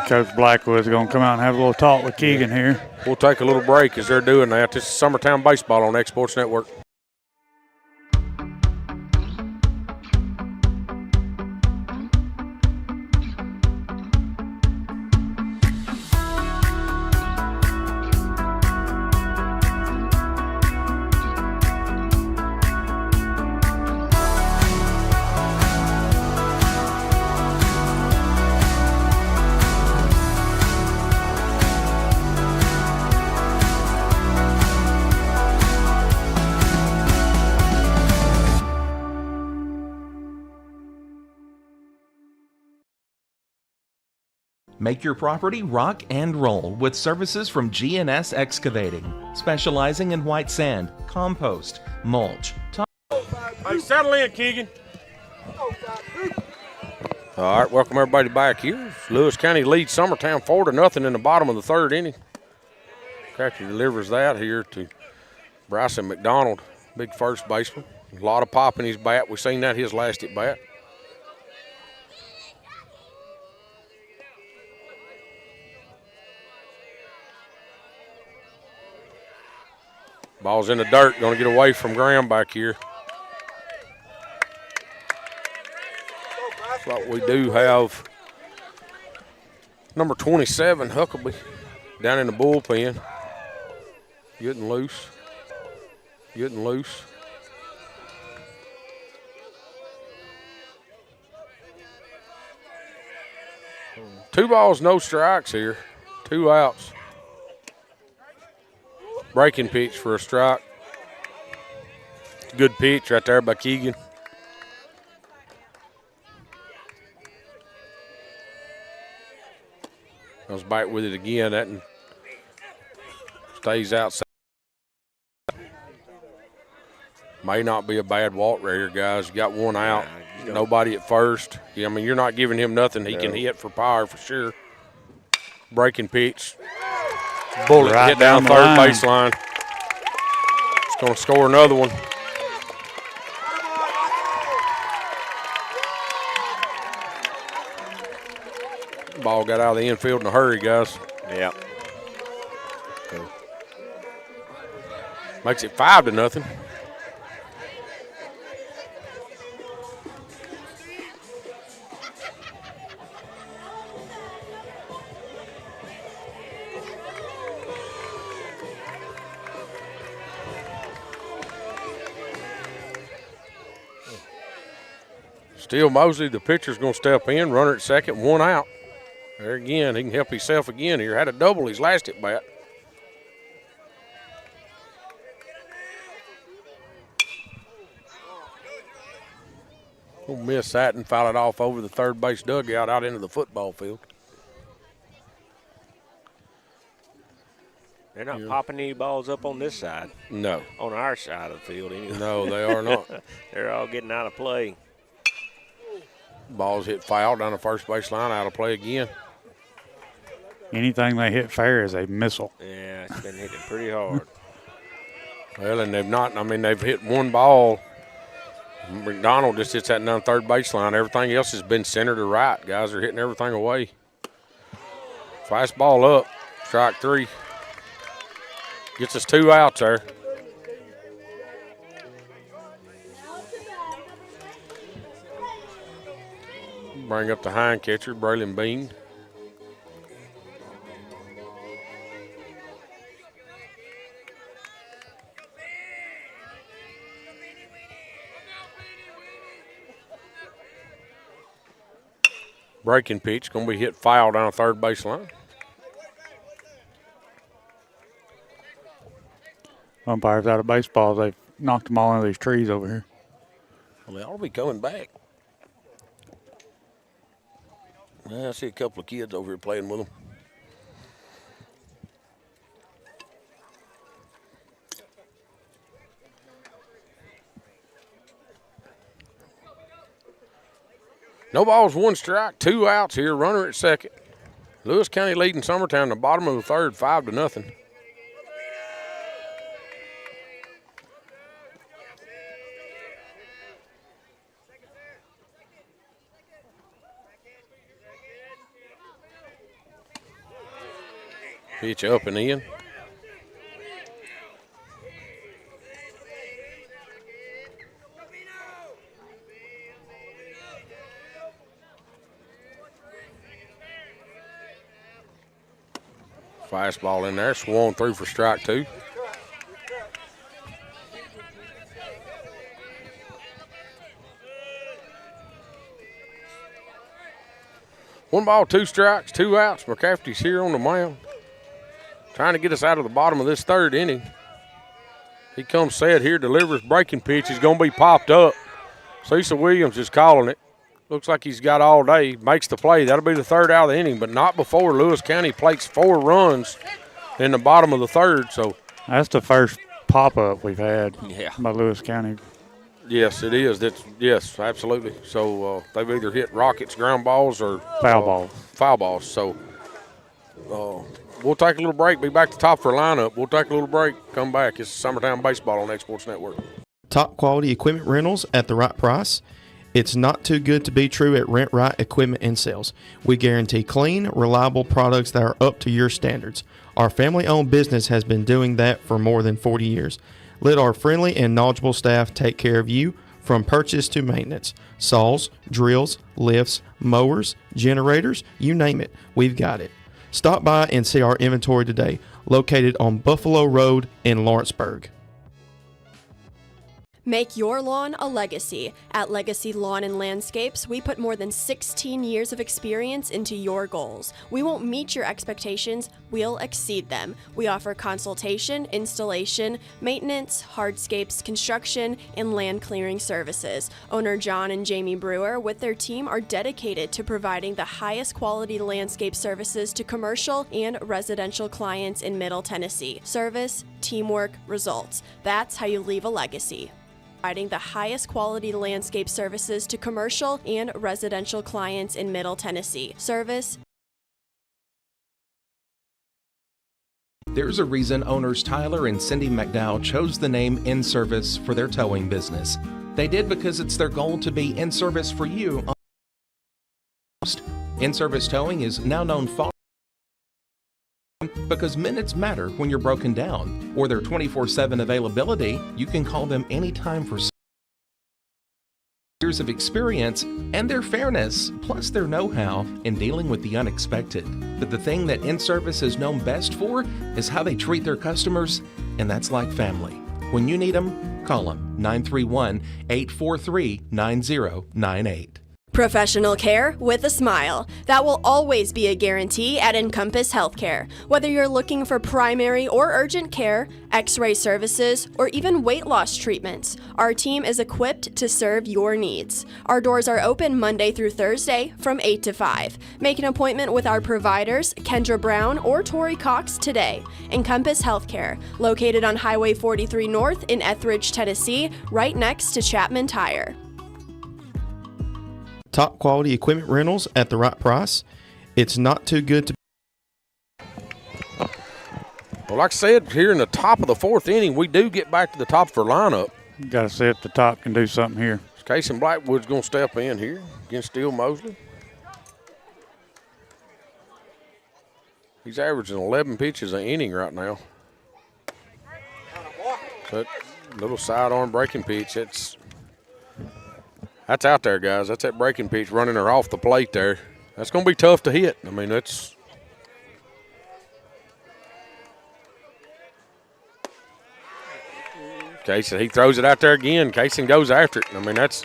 Coach Blackwood's going to come out and have a little talk with Keegan here. We'll take a little break as they're doing that. This is Summertown Baseball on X Sports Network. Make your property rock and roll with services from G&S Excavating, specializing in white sand, compost, mulch. Hey, settle in, Keegan. All right, welcome everybody back here. Lewis County leads Summertown 4-0 in the bottom of the 3rd inning. Crafty delivers that here to Bryson McDonald, big first baseman. A lot of pop in his bat. We've seen that his last at bat. Ball's in the dirt, going to get away from Graham back here. But we do have number 27, Huckabee, down in the bullpen. Getting loose. Getting loose. Two balls, no strikes here. 2 outs. Breaking pitch for a strike. Good pitch right there by Keegan. Goes back with it again. That stays outside. May not be a bad walk right here, guys. You got 1 out. Nobody at first. Yeah, I mean, you're not giving him nothing. He can hit for power for sure. Breaking pitch. Bullet Right hit down down the third line. baseline. It's going to score another one. ball got out of the infield in a hurry, guys. Yeah. Makes it 5-0. Still Mosley, the pitcher's going to step in, runner at second, 1 out. There again, he can help himself again here. Had a double his last at bat. We'll miss that and foul it off over the third base dugout out into the football field. They're not popping any balls up on this side. No. On our side of the field, anyway. No, they are not. They're all getting out of play. Ball's hit foul down the first base line, out of play again. Anything they hit fair is a missile. Yeah, it's been hitting pretty hard. Well, and they've not, I mean, they've hit one ball. McDonald just hits that down third base line. Everything else has been center to right. Guys are hitting everything away. Fastball up, strike 3. Gets us 2 outs there. Bring up the hind catcher, Braylon Bean. Breaking pitch, going to be hit foul down third base line. Umpires out of baseball, they've knocked them all into these trees over here. Well, they ought to be coming back. I see a couple of kids over here playing with them. No balls, 1 strike, 2 outs here, runner at second. Lewis County leading Summertown in the bottom of the third, 5-0. Pitch up and in. Fastball in there, swung through for strike 2. One ball, 2 strikes, 2 outs. McCafferty's here on the mound, trying to get us out of the bottom of this third inning. He comes set here, delivers breaking pitch. He's going to be popped up. Cecil Williams is calling it. Looks like he's got all day. Makes the play. That'll be the third out of the inning, but not before Lewis County plates 4 runs in the bottom of the third. So that's the first pop-up we've had by Lewis County. Yes, it is. Yes, absolutely. So they've either hit rockets, ground balls, or foul balls. Foul balls. So we'll take a little break. Be back to top for lineup. We'll take a little break. Come back. It's Summertown Baseball on Exports Network. Top quality equipment rentals at the right price. It's not too good to be true at Rent Right Equipment and Sales. We guarantee clean, reliable products that are up to your standards. Our family-owned business has been doing that for more than 40 years. Let our friendly and knowledgeable staff take care of you from purchase to maintenance. Saws, drills, lifts, mowers, generators, you name it, we've got it. Stop by and see our inventory today, located on Buffalo Road in Lawrenceburg. Make your lawn a legacy. At Legacy Lawn and Landscapes, we put more than 16 years of experience into your goals. We won't meet your expectations, we'll exceed them. We offer consultation, installation, maintenance, hardscapes, construction, and land clearing services. Owner John and Jamie Brewer with their team are dedicated to providing the highest quality landscape services to commercial and residential clients in Middle Tennessee. Service, teamwork, results. That's how you leave a legacy. Providing the highest quality landscape services to commercial and residential clients in Middle Tennessee. Service. There's a reason owners Tyler and Cindy McDowell chose the name In Service for their towing business. They did because it's their goal to be in service for you. In-service towing is now known far because minutes matter when you're broken down. Or their 24/7 availability, you can call them anytime for years of experience and their fairness, plus their know-how in dealing with the unexpected. But the thing that In-Service is known best for is how they treat their customers, and that's like family. When you need them, call them 931-843-9098. Professional care with a smile. That will always be a guarantee at Encompass Healthcare. Whether you're looking for primary or urgent care, x-ray services, or even weight loss treatments, our team is equipped to serve your needs. Our doors are open Monday through Thursday from 8 to 5. Make an appointment with our providers, Kendra Brown or Tori Cox, today. Encompass Healthcare, located on Highway 43 North in Etheridge, Tennessee, right next to Chapman Tire. Top quality equipment rentals at the right price. It's not too good to. Well, like I said, here in the top of the fourth inning, we do get back to the top of our lineup. Got to see if the top can do something here. Casey Blackwood's going to step in here against Steele Mosley. He's averaging 11 pitches an inning right now. That little sidearm breaking pitch, that's out there, guys. That's that breaking pitch running her off the plate there. That's going to be tough to hit. I mean, that's – Casey, he throws it out there again. Casey goes after it. I mean, that's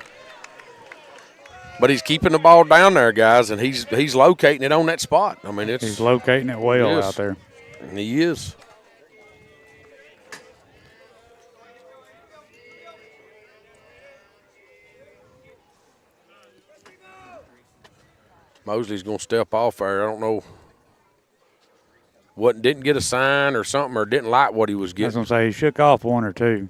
– but he's keeping the ball down there, guys, and he's locating it on that spot. I mean, he's locating it well out there. And he is. Mosley's going to step off there. I don't know didn't get a sign or something, or didn't like what he was getting. I was going to say he shook off one or two.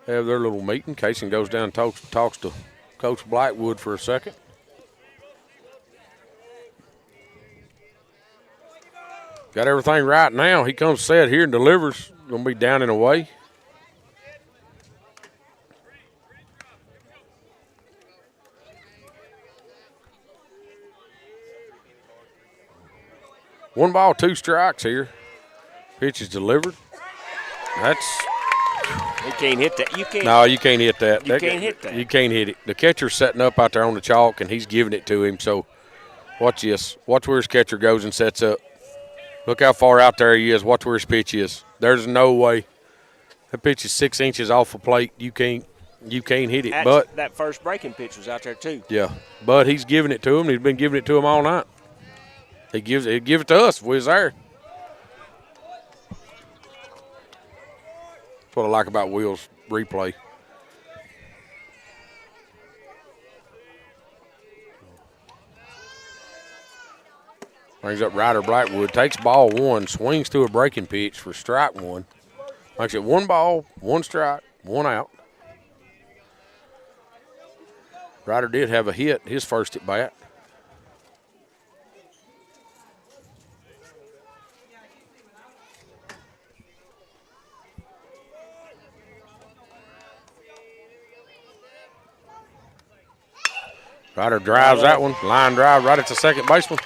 Have their little meeting. Casey goes down and talks to Coach Blackwood for a second. Got everything right now. He comes set here and delivers. Going to be down and away. One ball, two strikes here. Pitch is delivered. That's. You can't hit that. You can't. No, you can't hit that. You can't hit that. You can't hit it. The catcher's setting up out there on the chalk, and he's giving it to him. So watch this. Watch where his catcher goes and sets up. Look how far out there he is. Watch where his pitch is. There's no way. That pitch is 6 inches off the plate. You can't hit it. But that first breaking pitch was out there too. Yeah, but he's giving it to him. He's been giving it to him all night. He'd give it to us if we was there. That's what I like about Will's replay. Brings up Ryder Blackwood, takes ball one, swings to a breaking pitch for strike one. Makes it 1 ball, 1 strike, 1 out. Ryder did have a hit his first at bat. Ryder drives that one, line drive right at the second baseman.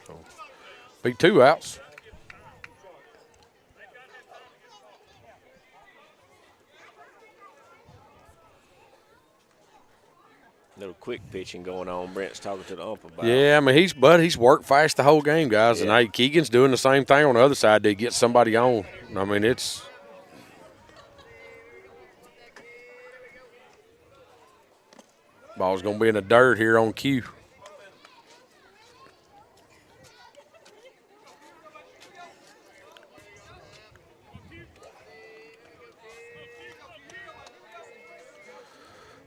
So, be 2 outs. Little quick pitching going on. Brent's talking to the ump about. Yeah, I mean he's worked fast the whole game, guys, and hey, Keegan's doing the same thing on the other side to get somebody on. I mean it's. Ball's going to be in the dirt here on cue.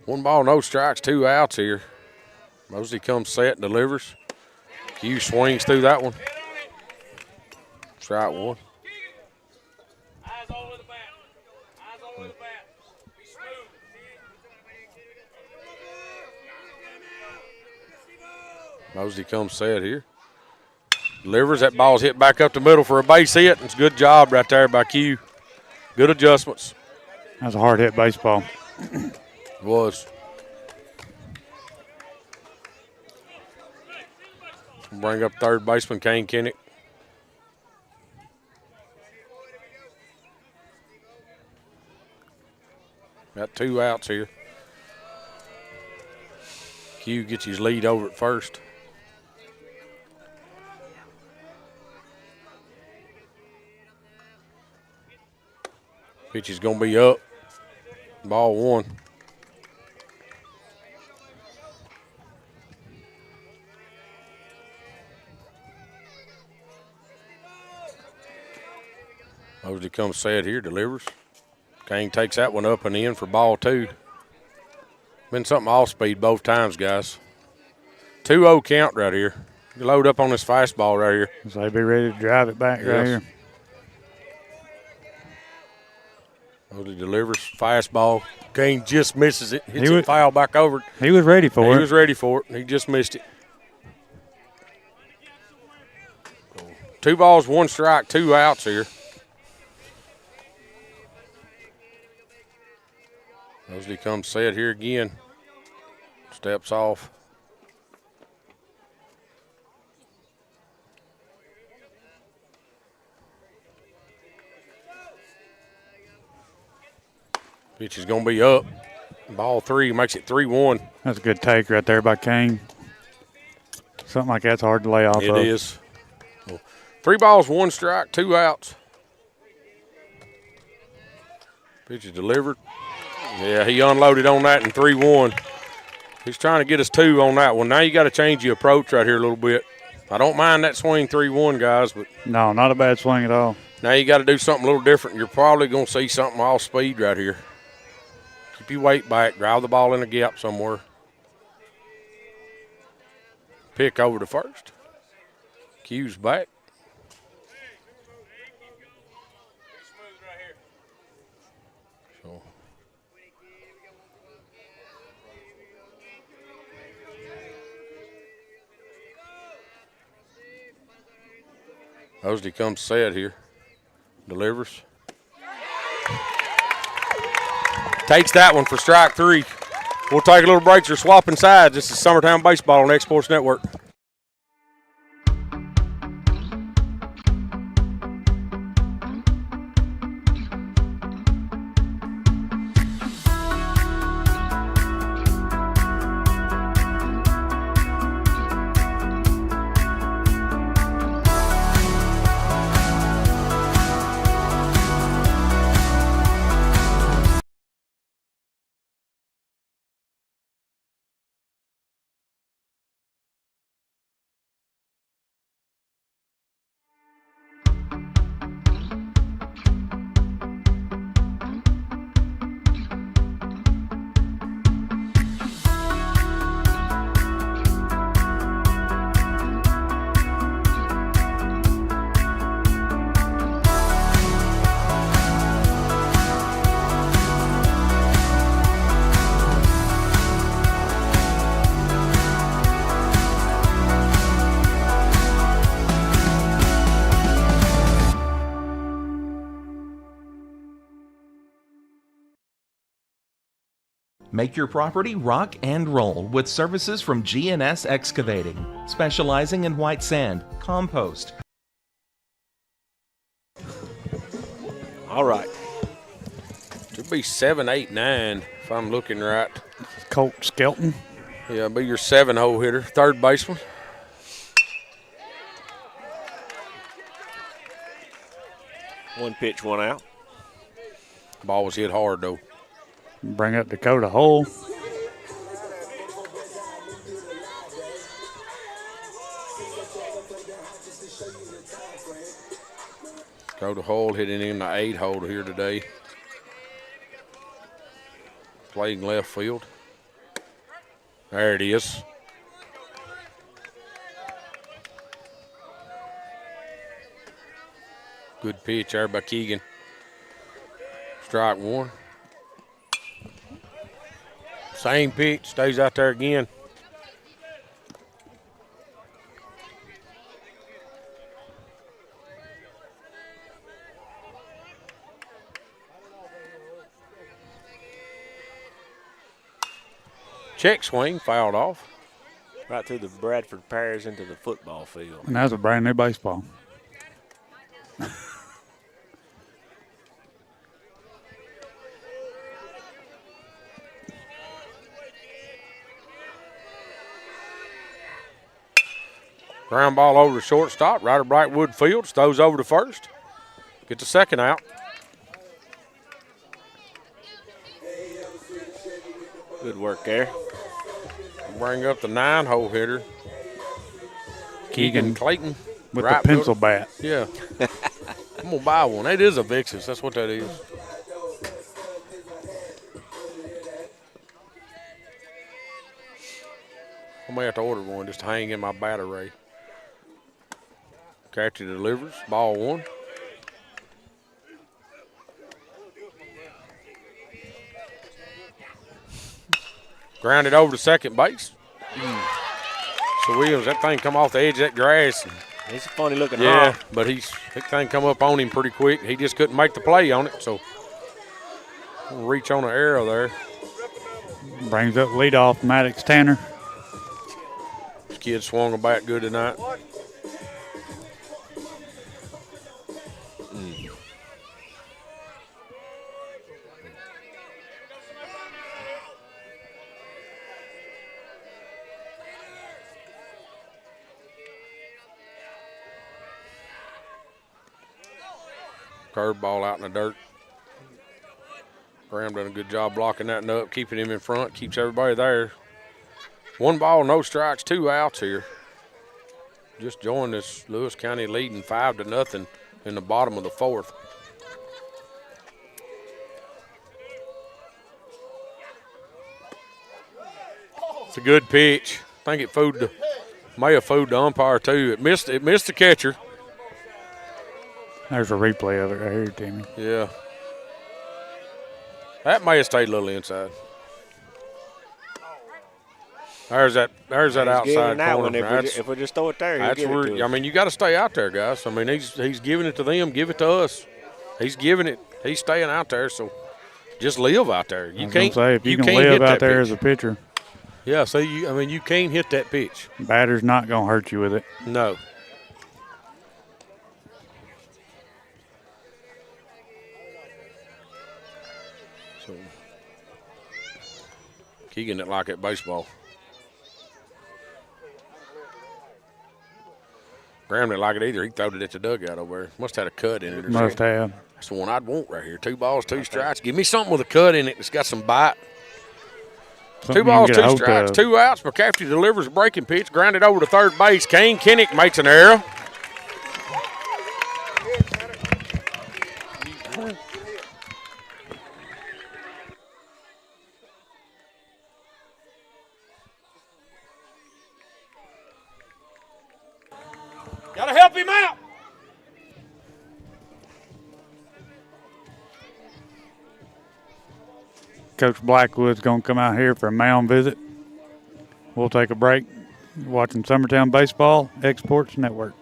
One ball, no strikes, 2 outs here. Mosley comes set and delivers. Q swings through that one. Strike one. Mosley comes set here. Delivers. That ball's hit back up the middle for a base hit. It's a good job right there by Q. Good adjustments. That's a hard hit baseball. Was. Bring up third baseman Kane Kinnick. Got 2 outs here. Q gets his lead over at first. Pitch is going to be up. Ball 1. Mosley comes set here, delivers. Kane takes that one up and in for ball 2. Been something off speed both times, guys. 2-0 count right here. You load up on this fastball right here. So they be ready to drive it back right here. Mosley delivers, fastball. Kane just misses it, hits it foul back over it. He was ready for it. He was ready for it. He just missed it. 2 balls, 1 strike, 2 outs here. Mosley comes set here again. Steps off. Pitch is going to be up. Ball 3 makes it 3-1. That's a good take right there by Kane. Something like that's hard to lay off of. It is. 3 balls, 1 strike, 2 outs. Pitch is delivered. Yeah, he unloaded on that in 3-1. He's trying to get us 2 on that one. Now you got to change your approach right here a little bit. I don't mind that swing 3-1, guys, but no, not a bad swing at all. Now you got to do something a little different. You're probably going to see something off speed right here. Keep your weight back. Drive the ball in a gap somewhere. Pick over to first. Q's back. So. Mosley comes set here. Delivers. Takes that one for strike 3. We'll take a little break. You're swapping sides. This is Summertown Baseball on X Sports Network. Make your property rock and roll with services from G&S Excavating, specializing in white sand, compost. All right. Should be 7, 8, 9 if I'm looking right. Colt Skelton. Yeah, it'll be your 7-hole hitter, third baseman. One pitch, 1 out. Ball was hit hard though. Bring up Dakota Hull. Dakota Hull hitting in the 8-hole here today. Playing left field. There it is. Good pitch there by Keegan. Strike 1. Same pitch, stays out there again. Check swing, fouled off. Right through the Bradford Pears into the football field. And that's a brand new baseball. Ground ball over to shortstop. Ryder Blackwood fields, throws over to first. Get the second out. Good work there. Bring up the 9-hole hitter. Keegan Clayton. With the pencil bat. Yeah. I'm going to buy one. It is a Vixus. That's what that is. I may have to order one just to hang in my bat array. Catcher delivers. Ball 1. Grounded over to second base. So Williams, that thing come off the edge of that grass. He's a funny looking Yeah, hawk. but that thing come up on him pretty quick. He just couldn't make the play on it, so reach on the arrow there. Brings up leadoff Maddox Tanner. This kid swung a bat good tonight. Curveball out in the dirt. Graham done a good job blocking that up, keeping him in front, keeps everybody there. 1 ball, no strikes, 2 outs here. Just joined this Lewis County leading 5-0 in the bottom of the 4th. It's a good pitch. I think it may have fooled the umpire too. It missed the catcher. There's a replay of it right here, Timmy. Yeah. That may have stayed a little inside. There's that outside corner. If we just throw it there, that's where, I mean, you got to stay out there, guys. I mean, he's giving it to them. Give it to us. He's giving it. He's staying out there. So just live out there. You can't say if you can can't live hit out that there pitch. as a pitcher. Yeah. So you can't hit that pitch. Batter's not gonna hurt you with it. No. So Keegan didn't like that baseball. Graham didn't like it either. He threw it at the dugout over there. Must have had a cut in it or Must something. have. That's the one I'd want right here. 2 balls, 2 strikes. Give me something with a cut in it that's got some bite. Something 2 balls, you 2 can get a hold strikes, of. 2 outs. McCaffrey delivers a breaking pitch, grounded over to third base. Kane Kinnick makes an error. Gotta help him out. Coach Blackwood's going to come out here for a mound visit. We'll take a break. You're watching Summertown Baseball, Exports Network.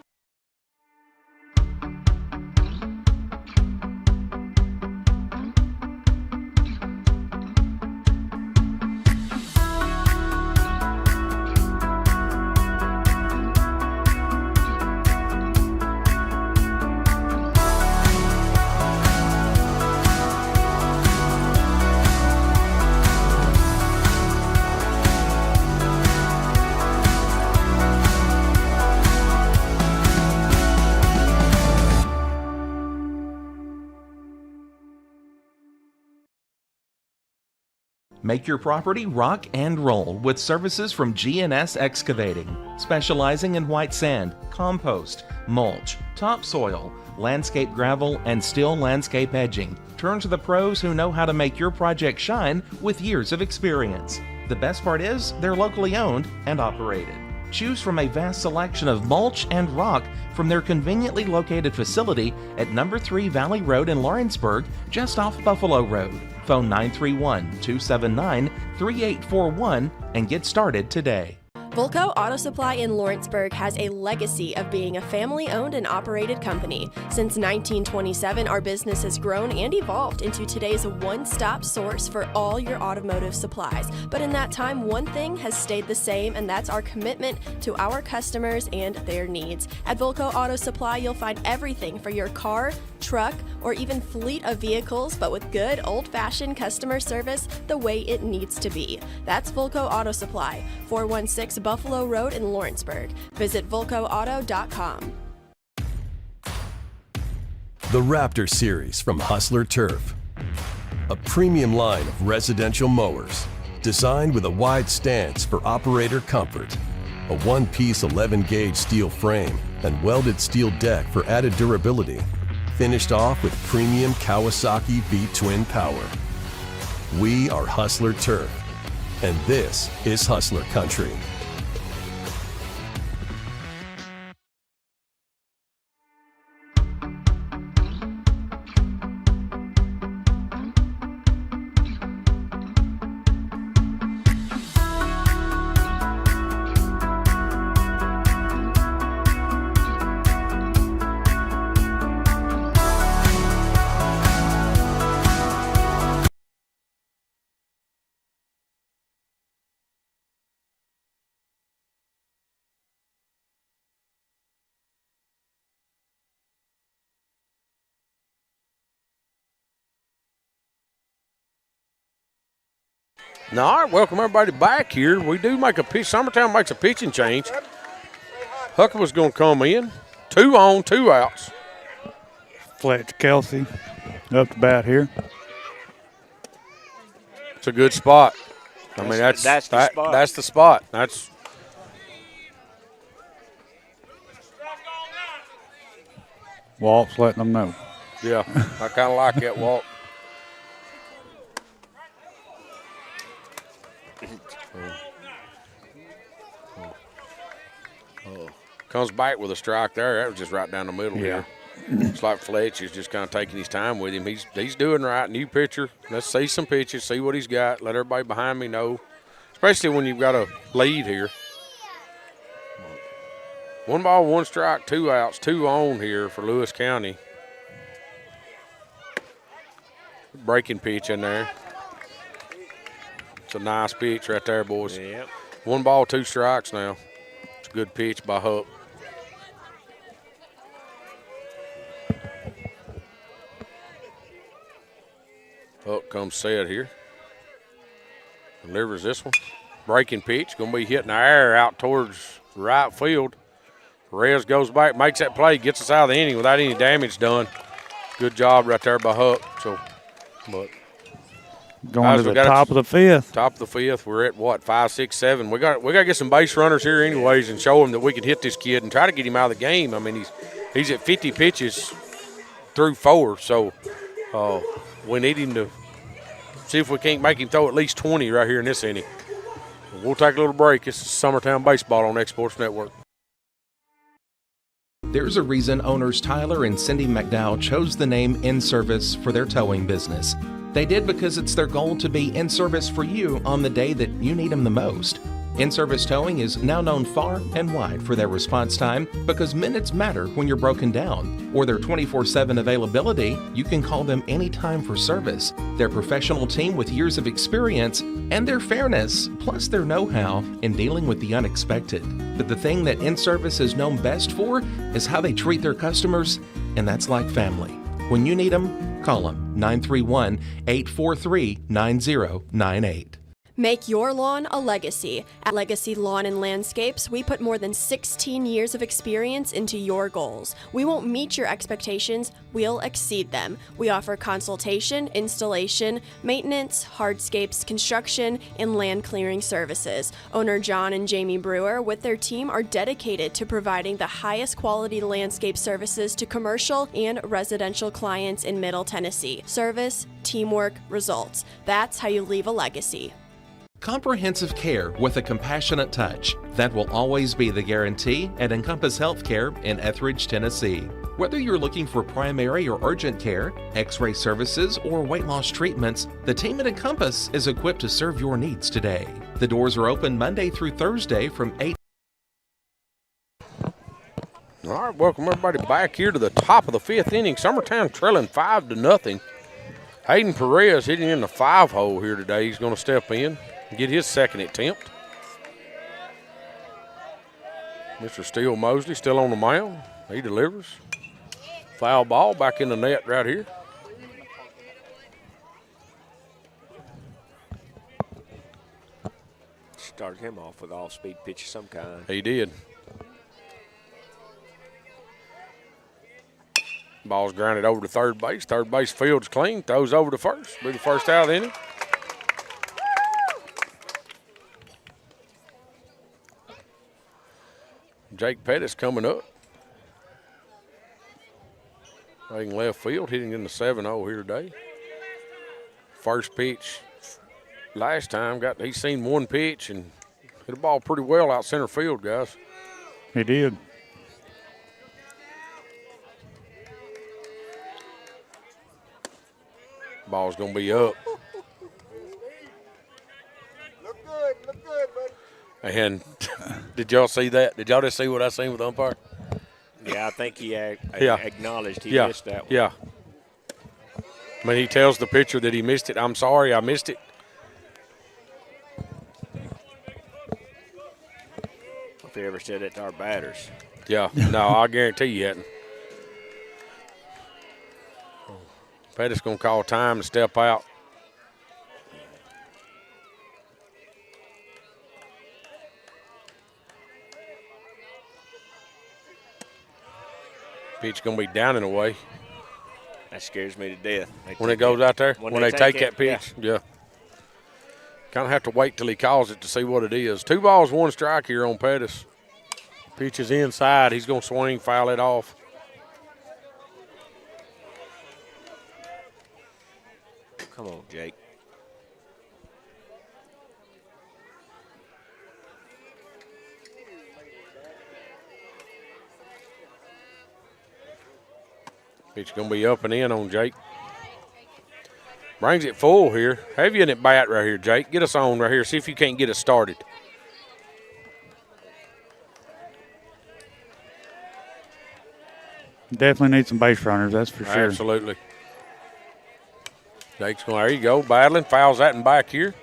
Make your property rock and roll with services from G&S Excavating, specializing in white sand, compost, mulch, topsoil, landscape gravel, and steel landscape edging. Turn to the pros who know how to make your project shine with years of experience. The best part is they're locally owned and operated. Choose from a vast selection of mulch and rock from their conveniently located facility at number 3 Valley Road in Lawrenceburg, just off Buffalo Road. Phone 931-279-3841 and get started today. Volco Auto Supply in Lawrenceburg has a legacy of being a family-owned and operated company. Since 1927, our business has grown and evolved into today's one-stop source for all your automotive supplies. But in that time, one thing has stayed the same, and that's our commitment to our customers and their needs. At Volco Auto Supply, you'll find everything for your car, truck, or even fleet of vehicles, but with good old-fashioned customer service the way it needs to be. That's Volco Auto Supply, 416 Buffalo Road in Lawrenceburg. Visit VolcoAuto.com. The Raptor Series from Hustler Turf. A premium line of residential mowers designed with a wide stance for operator comfort. A one-piece 11-gauge steel frame and welded steel deck for added durability. Finished off with premium Kawasaki V-twin power. We are Hustler Turf, and this is Hustler Country. Now, all right, welcome everybody back here. We do make a pitch. Summertown makes a pitching change. Huckable's going to come in. 2 on, 2 outs. Fletch Kelsey up to bat here. It's a good spot. I mean, that's the spot. That's the spot. That's Walt's letting them know. Yeah, I kind of like that, Walt. Comes back with a strike there. That was just right down the middle here. It's like Fletch is just kind of taking his time with him. He's doing right. New pitcher. Let's see some pitches, see what he's got. Let everybody behind me know, especially when you've got a lead here. 1 ball, 1 strike, 2 outs, 2 on here for Lewis County. Breaking pitch in there. It's a nice pitch right there, boys. Yep. 1 ball, 2 strikes now. It's a good pitch by Huck. Huck comes set here. Delivers this one. Breaking pitch. Going to be hitting the air out towards right field. Perez goes back, makes that play, gets us out of the inning without any damage done. Good job right there by Huck. So, but going to the top of the 5th. Top of the 5th. We're at what, 5, 6, 7. We got to get some base runners here anyways and show him that we can hit this kid and try to get him out of the game. I mean, he's at 50 pitches through 4, so we need him to see if we can't make him throw at least 20 right here in this inning. We'll take a little break. It's Summertown Baseball on X-Sports Network. There's a reason owners Tyler and Cindy McDowell chose the name In Service for their towing business. They did because it's their goal to be in service for you on the day that you need them the most. In Service Towing is now known far and wide for their response time because minutes matter when you're broken down. Or their 24/7 availability, you can call them anytime for service. Their professional team with years of experience and their fairness, plus their know-how in dealing with the unexpected. But the thing that In Service is known best for is how they treat their customers, and that's like family. When you need them, call them 931-843-9098. Make your lawn a legacy. At Legacy Lawn and Landscapes, we put more than 16 years of experience into your goals. We won't meet your expectations, we'll exceed them. We offer consultation, installation, maintenance, hardscapes, construction, and land clearing services. Owner John and Jamie Brewer with their team are dedicated to providing the highest quality landscape services to commercial and residential clients in Middle Tennessee. Service, teamwork, results. That's how you leave a legacy. Comprehensive care with a compassionate touch. That will always be the guarantee at Encompass Healthcare in Etheridge, Tennessee. Whether you're looking for primary or urgent care, x-ray services, or weight loss treatments, the team at Encompass is equipped to serve your needs today. The doors are open Monday through Thursday from 8. All right, welcome everybody back here to the top of the 5th inning. Summertown trailing 5-0. Hayden Perez hitting in the 5-hole here today. He's going to step in and get his second attempt. Mr. Steele Mosley still on the mound. He delivers. Foul ball back in the net right here. Started him off with off-speed pitch of some kind. He did. Ball's grounded over to third base. Third base field's clean. Throws over to first. Be the first out of the inning. Jake Pettis coming up. Playing left field, hitting in the 7-0 here today. First pitch last time, he's seen one pitch and hit the ball pretty well out center field, guys. He did. Ball's going to be up. Look good, buddy. And did y'all see that? Did y'all just see what I seen with the umpire? Yeah, I think he acknowledged he missed that one. Yeah. I mean, he tells the pitcher that he missed it. I'm sorry, I missed it. If he ever said it to our batters. Yeah, no, I guarantee you hadn't. Pettis going to call time to step out. Pitch going to be down and away. That scares me to death. When it goes out there? When they take that it, pitch? Yeah. Kind of have to wait till he calls it to see what it is. 2 balls, 1 strike here on Pettis. Pitch is inside. He's going to swing, foul it off. Come on, Jake. Pitch going to be up and in on Jake. Brings it full here. Have you in at bat right here, Jake? Get us on right here. See if you can't get us started. Definitely need some base runners, that's for sure. Absolutely. Jake's going, there you go, battling. Fouls that and back here.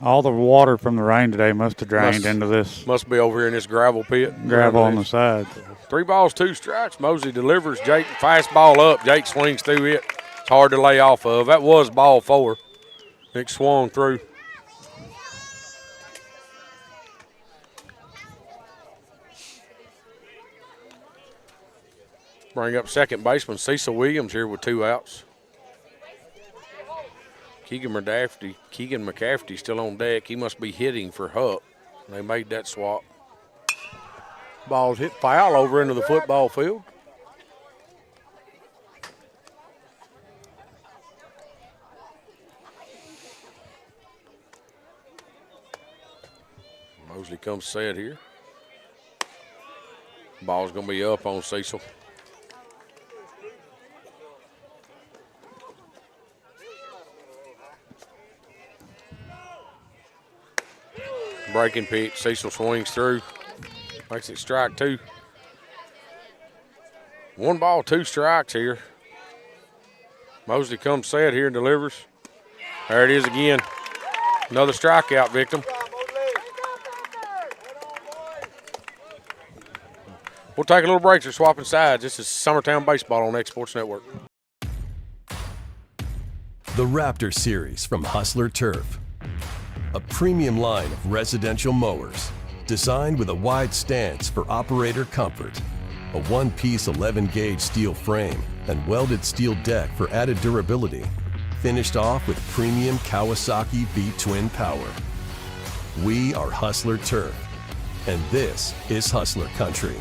All the water from the rain today must have drained into this. Must be over here in this gravel pit. Gravel on the side. 3 balls, 2 strikes. Mosley delivers. Jake, fastball up. Jake swings through it. It's hard to lay off of. That was ball 4. It swung through. Bring up second baseman Cecil Williams here with 2 outs. Keegan McCafferty still on deck. He must be hitting for Huck. They made that swap. Ball's hit foul over into the football field. Mosley comes set here. Ball's going to be up on Cecil. Breaking pitch. Cecil swings through. Makes it strike 2. 1 ball, 2 strikes here. Mosley comes set here and delivers. There it is again. Another strikeout victim. We'll take a little break. They're swapping sides. This is Summertown Baseball on X Sports Network. The Raptor Series from Hustler Turf. A premium line of residential mowers designed with a wide stance for operator comfort, a one-piece 11-gauge steel frame and welded steel deck for added durability, finished off with premium Kawasaki V-twin power. We are Hustler Turf, and this is Hustler Country.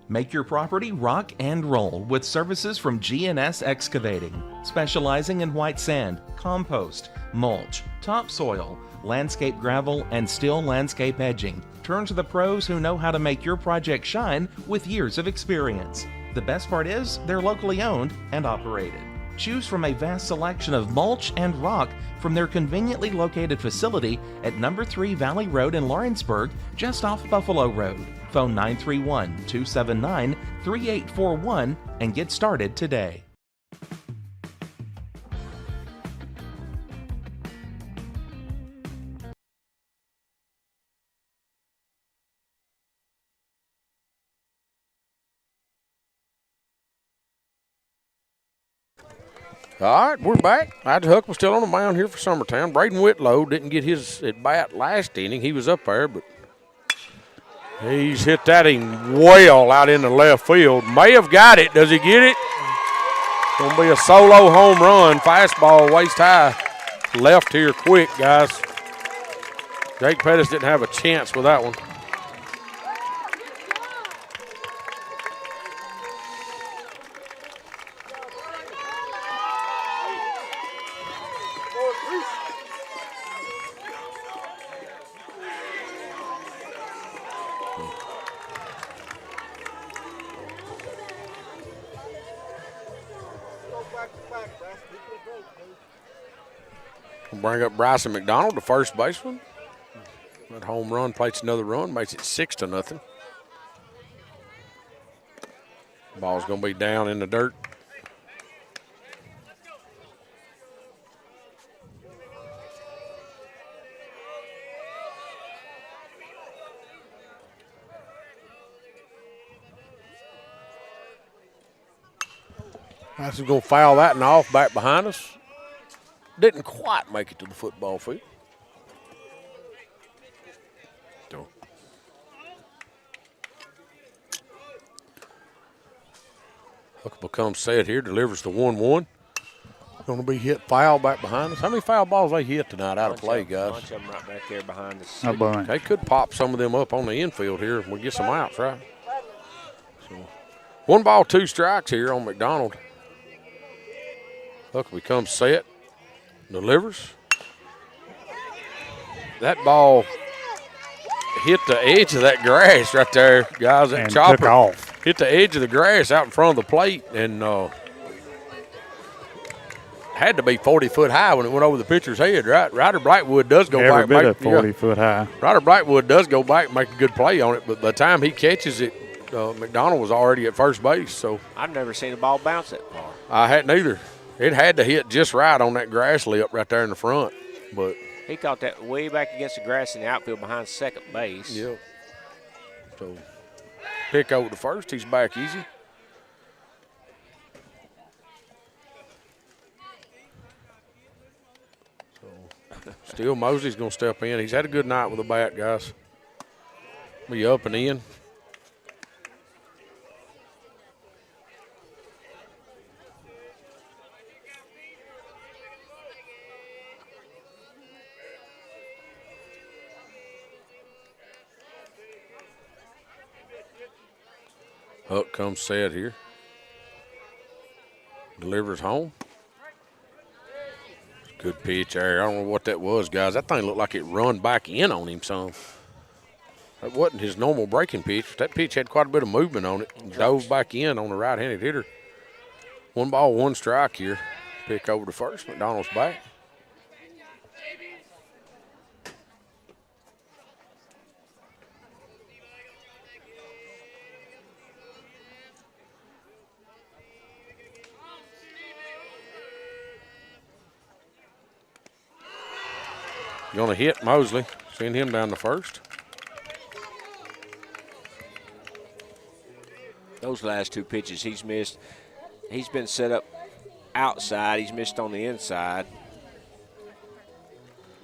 Make your property rock and roll with services from G&S Excavating, specializing in white sand, compost, mulch, topsoil, landscape gravel, and steel landscape edging. Turn to the pros who know how to make your project shine with years of experience. The best part is they're locally owned and operated. Choose from a vast selection of mulch and rock from their conveniently located facility at number 3 Valley Road in Lawrenceburg, just off Buffalo Road. Phone 931-279-3841 and get started today. All right, we're back. Ida Huck was still on the mound here for Summertown. Braden Whitlow didn't get his at bat last inning. He was up there, but he's hit that well out in the left field. May have got it. Does he get it? Gonna be a solo home run. Fastball waist high. Left here quick, guys. Jake Pettis didn't have a chance with that one. Bring up Bryson McDonald, the first baseman. That home run plates another run, makes it 6-0. Ball's going to be down in the dirt. That's going to foul that and off back behind us. Didn't quite make it to the football field. So. Huckable comes set here, delivers the 1-1. Going to be hit foul back behind us. How many foul balls they hit tonight out of play, guys? A bunch of them right back there behind us. A bunch. They could pop some of them up on the infield here if we get some outs, right? So, 1 ball, 2 strikes here on McDonald. Huckable comes set. Delivers. That ball hit the edge of that grass right there, guys. That and chopper took off. Hit the edge of the grass out in front of the plate and had to be 40 foot high when it went over the pitcher's head, right? Ryder Blackwood does go Every back. bit of 40 foot high. Ryder Blackwood does go back and make a good play on it, but by the time he catches it, McDonald was already at first base. So I've never seen a ball bounce that far. I hadn't either. It had to hit just right on that grass lip right there in the front. But he caught that way back against the grass in the outfield behind second base. Yep. So pick over to first. He's back easy. So still Mosley's going to step in. He's had a good night with the bat, guys. Be up and in. Huck comes set here. Delivers home. Good pitch there. I don't know what that was, guys. That thing looked like it run back in on him some. That wasn't his normal breaking pitch. That pitch had quite a bit of movement on it. Dove back in on the right-handed hitter. 1 ball, 1 strike here. Pick over to first. McDonald's back. Going to hit Mosley. Send him down to first. Those last 2 pitches he's missed. He's been set up outside. He's missed on the inside.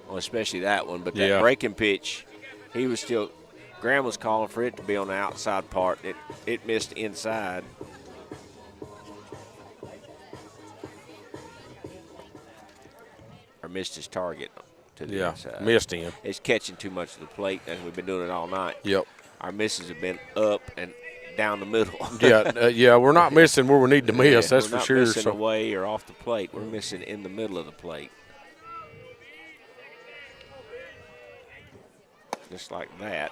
Well, especially that one. But that breaking pitch, he was still – Graham was calling for it to be on the outside part. It missed inside. Or missed his target. To the inside. Missed him. It's catching too much of the plate, and we've been doing it all night. Yep. Our misses have been up and down the middle. Yeah, we're not missing where we need to miss. That's for sure. We're not missing away or off the plate. We're missing in the middle of the plate. Just like that.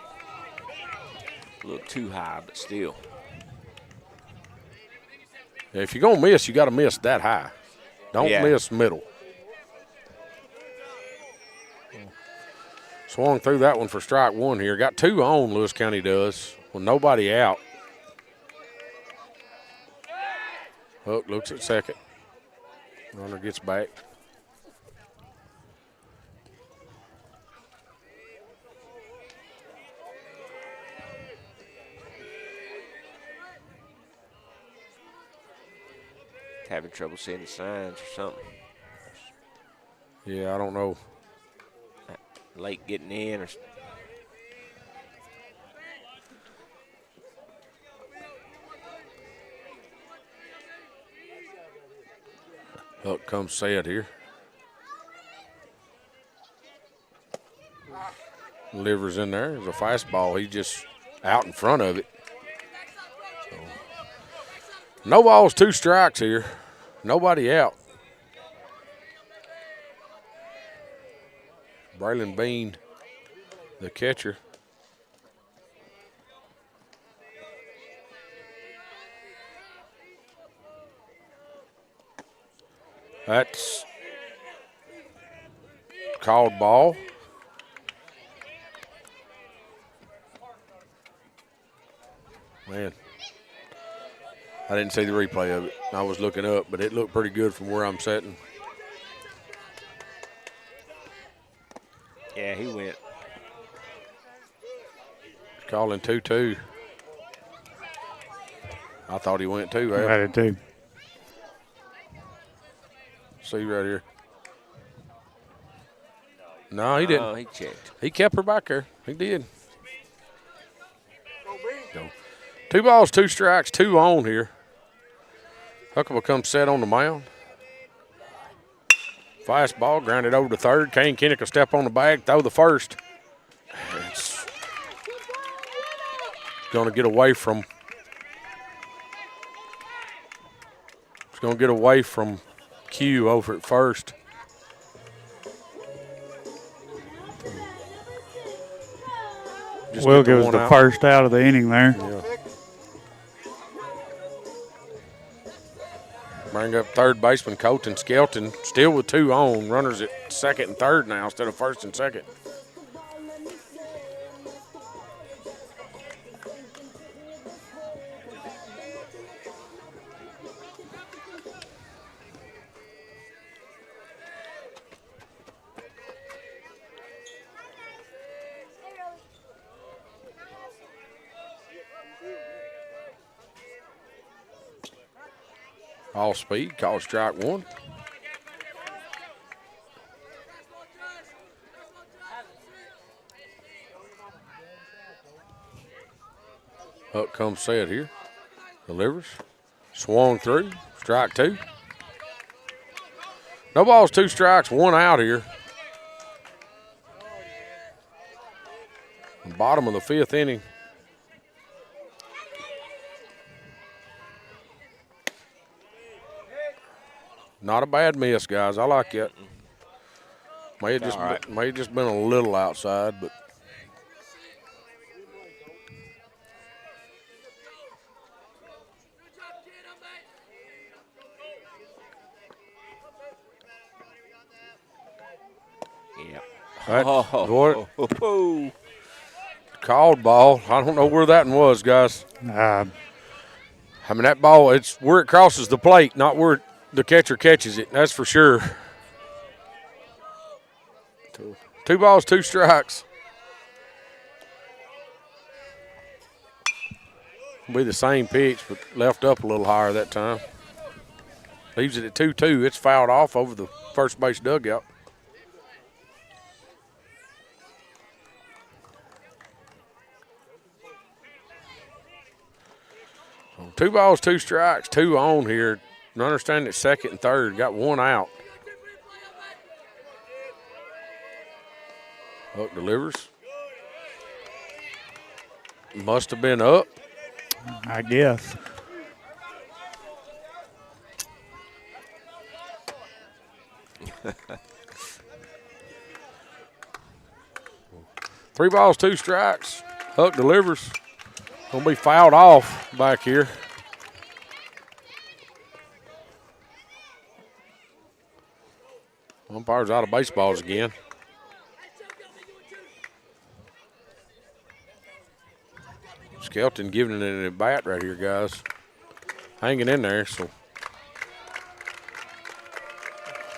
A little too high, but still. If you're going to miss, you got to miss that high. Don't miss middle. Swung through that one for strike one here. Got 2 on, Lewis County does, with nobody out. Hook looks at second. Runner gets back. Having trouble seeing the signs or something. Yeah, I don't know. Late getting in or Hook comes set here. Livers in there. There's a fastball. He's just out in front of it. So, no balls, 2 strikes here. Nobody out. Braylon Bean, the catcher. That's called ball. Man, I didn't see the replay of it. I was looking up, but it looked pretty good from where I'm sitting. yeah, he went. Calling 2-2. I thought he went too. I did too. See right here. No, he didn't. Oh, he checked. He kept her back there. He did. No. 2 balls, 2 strikes, 2 on here. Huckable comes set on the mound. Fastball, grounded over to third. Kane Kinnick will step on the bag, throw the first. It's going to get away from. It's going to get away from Q over at first. Will gives the first out of the inning there. Yeah. Bring up third baseman Colton Skelton, still with 2 on. Runners at second and third now instead of first and second. All speed, called strike 1. Up comes set here. Delivers. Swung through. Strike 2. No balls, 2 strikes, 1 out here. Bottom of the 5th inning. Not a bad miss, guys. I like it. May have just been a little outside, but yeah. Called ball. I don't know where that one was, guys. I mean, that ball, it's where it crosses the plate, not where the catcher catches it. That's for sure. 2 balls, 2 strikes. Be the same pitch, but left up a little higher that time. Leaves it at 2-2. It's fouled off over the first base dugout. So 2 balls, 2 strikes, 2 on here. Runner standing at second and third. Got 1 out. Hook delivers. Must have been up. I guess. Three balls, two strikes. Huck delivers. Gonna be fouled off back here. Umpire's out of baseballs again. Skelton giving it an at bat right here, guys. Hanging in there, so.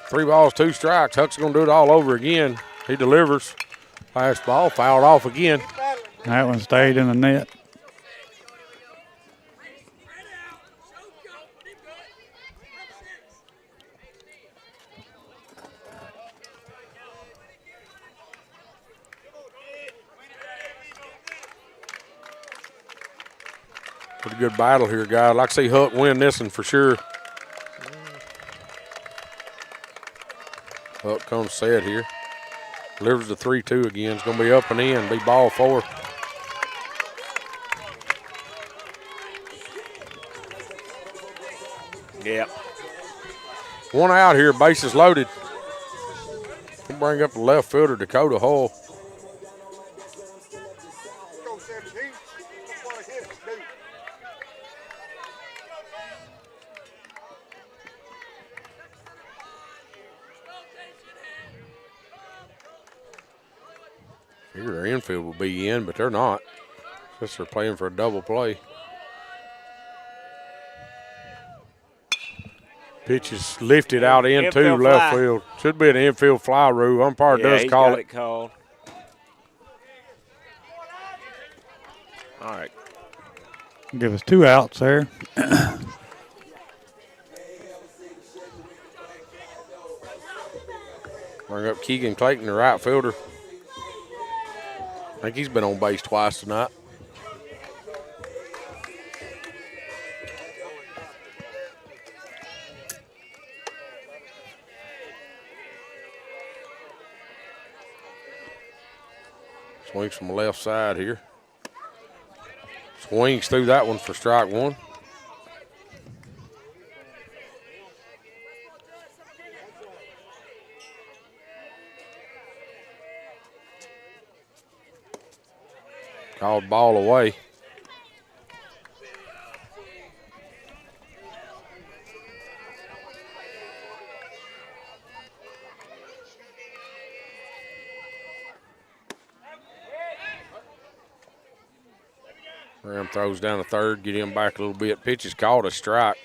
3 balls, 2 strikes. Huck's going to do it all over again. He delivers. Last ball, fouled off again. That one stayed in the net. Pretty good battle here, guys. I'd like to see Huck win this one for sure. Huck comes set here. Delivers the 3-2 again. It's going to be up and in. Be ball 4. Yep. One out here. Bases loaded. We'll bring up the left fielder, Dakota Hull. Figure their infield will be in, but they're not. Since they're playing for a double play. Pitch is lifted out into Infield left fly. field. Should be an infield fly rule. Umpire Yeah, does he's call got it. it called. All right. Give us 2 outs there. Bring up Keegan Clayton, the right fielder. I think he's been on base twice tonight. Swings from the left side here. Swings through that one for strike 1. Called ball away. Ram throws down the third, get him back a little bit. Pitch is called a strike.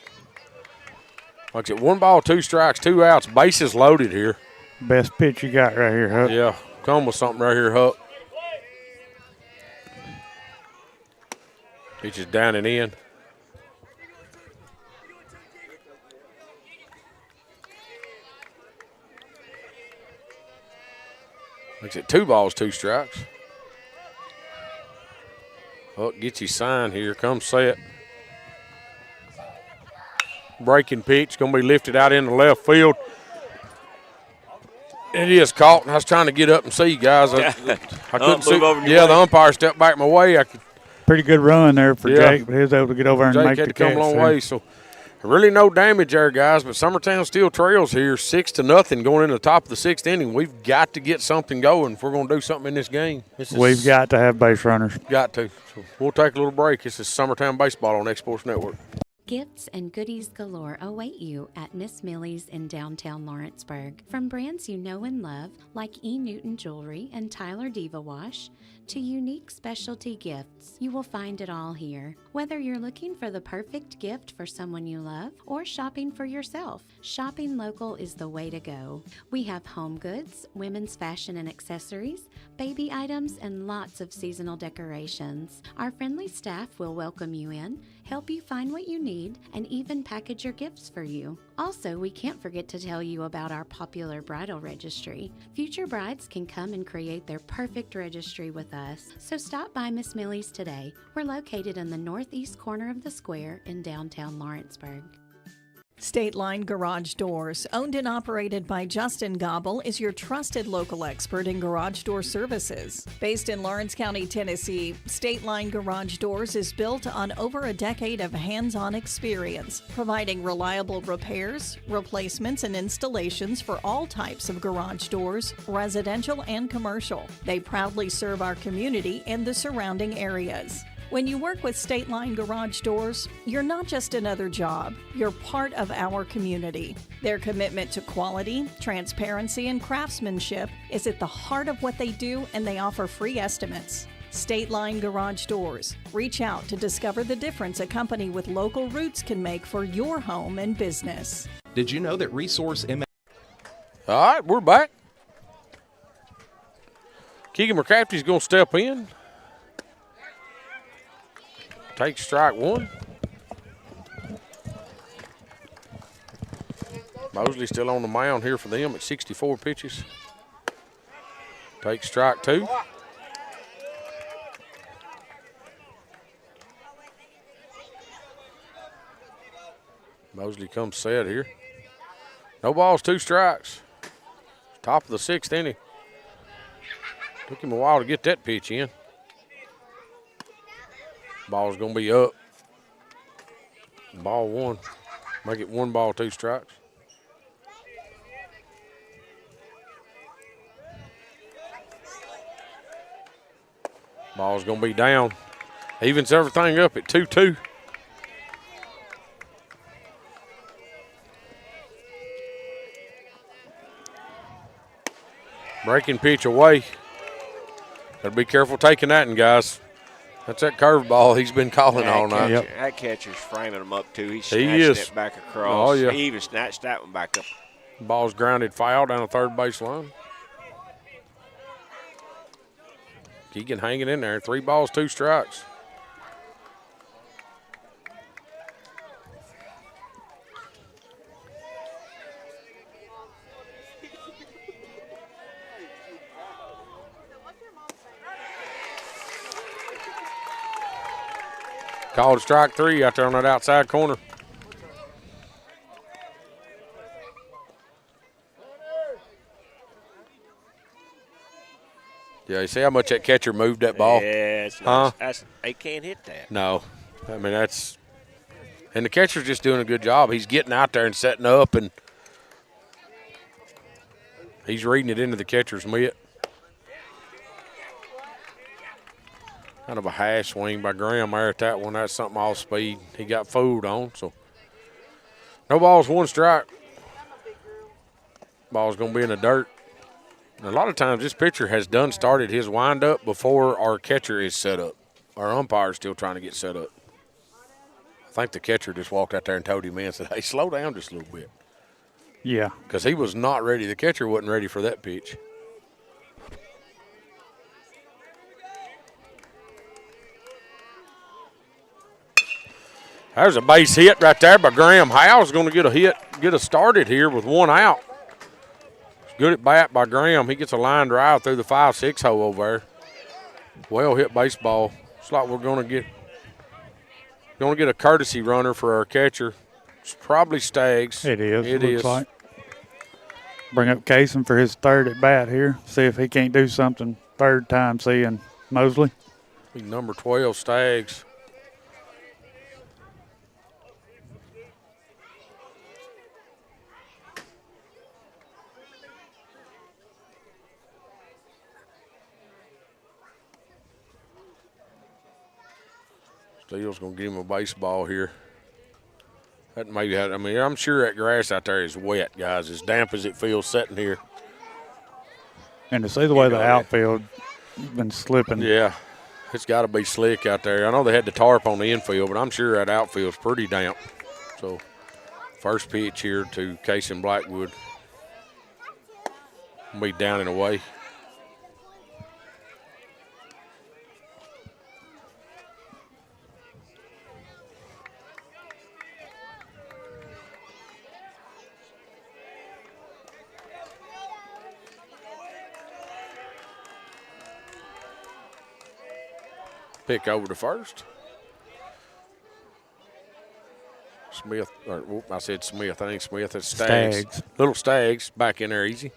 Like I said, 1 ball, 2 strikes, 2 outs. Bases loaded here. Best pitch you got right here, Huck. Yeah, come with something right here, Huck. Pitch is down and in. Makes it 2 balls, 2 strikes. Huck gets his sign here. Comes set. Breaking pitch. Going to be lifted out into left field. It is caught. I was trying to get up and see, guys. I couldn't see. Yeah, the umpire stepped back my way. Pretty good run there for Jake, but he was able to get over and Jake make had the to come catch a long there. way. So really no damage there, guys. But Summertown still trails here 6-0 going into the top of the 6th inning. We've got to get something going if we're going to do something in this game. We've got to have base runners. Got to. So we'll take a little break. This is Summertown Baseball on X Sports Network. Gifts and goodies galore await you at Miss Millie's in downtown Lawrenceburg. From brands you know and love, like E. Newton Jewelry and Tyler Diva Wash, to unique specialty gifts, you will find it all here. Whether you're looking for the perfect gift for someone you love or shopping for yourself, shopping local is the way to go. We have home goods, women's fashion and accessories, baby items, and lots of seasonal decorations. Our friendly staff will welcome you in, help you find what you need, and even package your gifts for you. Also, we can't forget to tell you about our popular bridal registry. Future brides can come and create their perfect registry with us. So stop by Miss Millie's today. We're located in the northeast corner of the square in downtown Lawrenceburg. State Line Garage Doors, owned and operated by Justin Gobble, is your trusted local expert in garage door services. Based in Lawrence County, Tennessee, State Line Garage Doors is built on over a decade of hands-on experience, providing reliable repairs, replacements, and installations for all types of garage doors, residential and commercial. They proudly serve our community and the surrounding areas. When you work with State Line Garage Doors, you're not just another job, you're part of our community. Their commitment to quality, transparency, and craftsmanship is at the heart of what they do, and they offer free estimates. State Line Garage Doors. Reach out to discover the difference a company with local roots can make for your home and business. Did you know that Resource MS? All right, we're back. Keegan McCrafty's going to step in. Takes strike one. Mosley still on the mound here for them at 64 pitches. Takes strike two. Mosley comes set here. No balls, 2 strikes. Top of the 6th inning. Took him a while to get that pitch in. Ball's going to be up. Ball 1. Make it 1 ball, 2 strikes. Ball's going to be down. Evens everything up at 2-2. Breaking pitch away. Got to be careful taking that, guys. That's that curveball he's been calling all night. That catcher's framing him up, too. He is. It back across. Oh, yeah. He even snatched that one back up. Ball's grounded foul down the third base line. Keegan hanging in there. 3 balls, 2 strikes. Called strike 3 out there on that outside corner. Yeah, you see how much that catcher moved that ball? Yeah, it's nice. They can't hit that. No. I mean, that's – and the catcher's just doing a good job. He's getting out there and setting up, and he's reading it into the catcher's mitt. Kind of a high swing by Graham there at that one. That's something off speed. He got fooled on. So no balls, 1 strike. Ball's going to be in the dirt. And a lot of times this pitcher has started his windup before our catcher is set up. Our umpire's still trying to get set up. I think the catcher just walked out there and told him and said, hey, slow down just a little bit. Yeah. Because he was not ready. The catcher wasn't ready for that pitch. There's a base hit right there by Graham. Howell's going to get a started here with 1 out. Good at bat by Graham. He gets a line drive through the 5-6 hole over there. Well hit baseball. It's like we're going to get a courtesy runner for our catcher. It's probably Staggs. It is. It looks like. Bring up Casey for his 3rd at bat here. See if he can't do something 3rd time seeing Mosley. Number 12, Staggs. Steele's going to give him a baseball here. That maybe had, I mean, I'm sure that grass out there is wet, guys, as damp as it feels sitting here. And to see the way the outfield been slipping. Yeah, it's got to be slick out there. I know they had the tarp on the infield, but I'm sure that outfield's pretty damp. So, first pitch here to Casey Blackwood. Be down and away. Pick over to first. Smith, I said Smith. I think Smith. It's Stags. Stags. Little Stags back in there easy.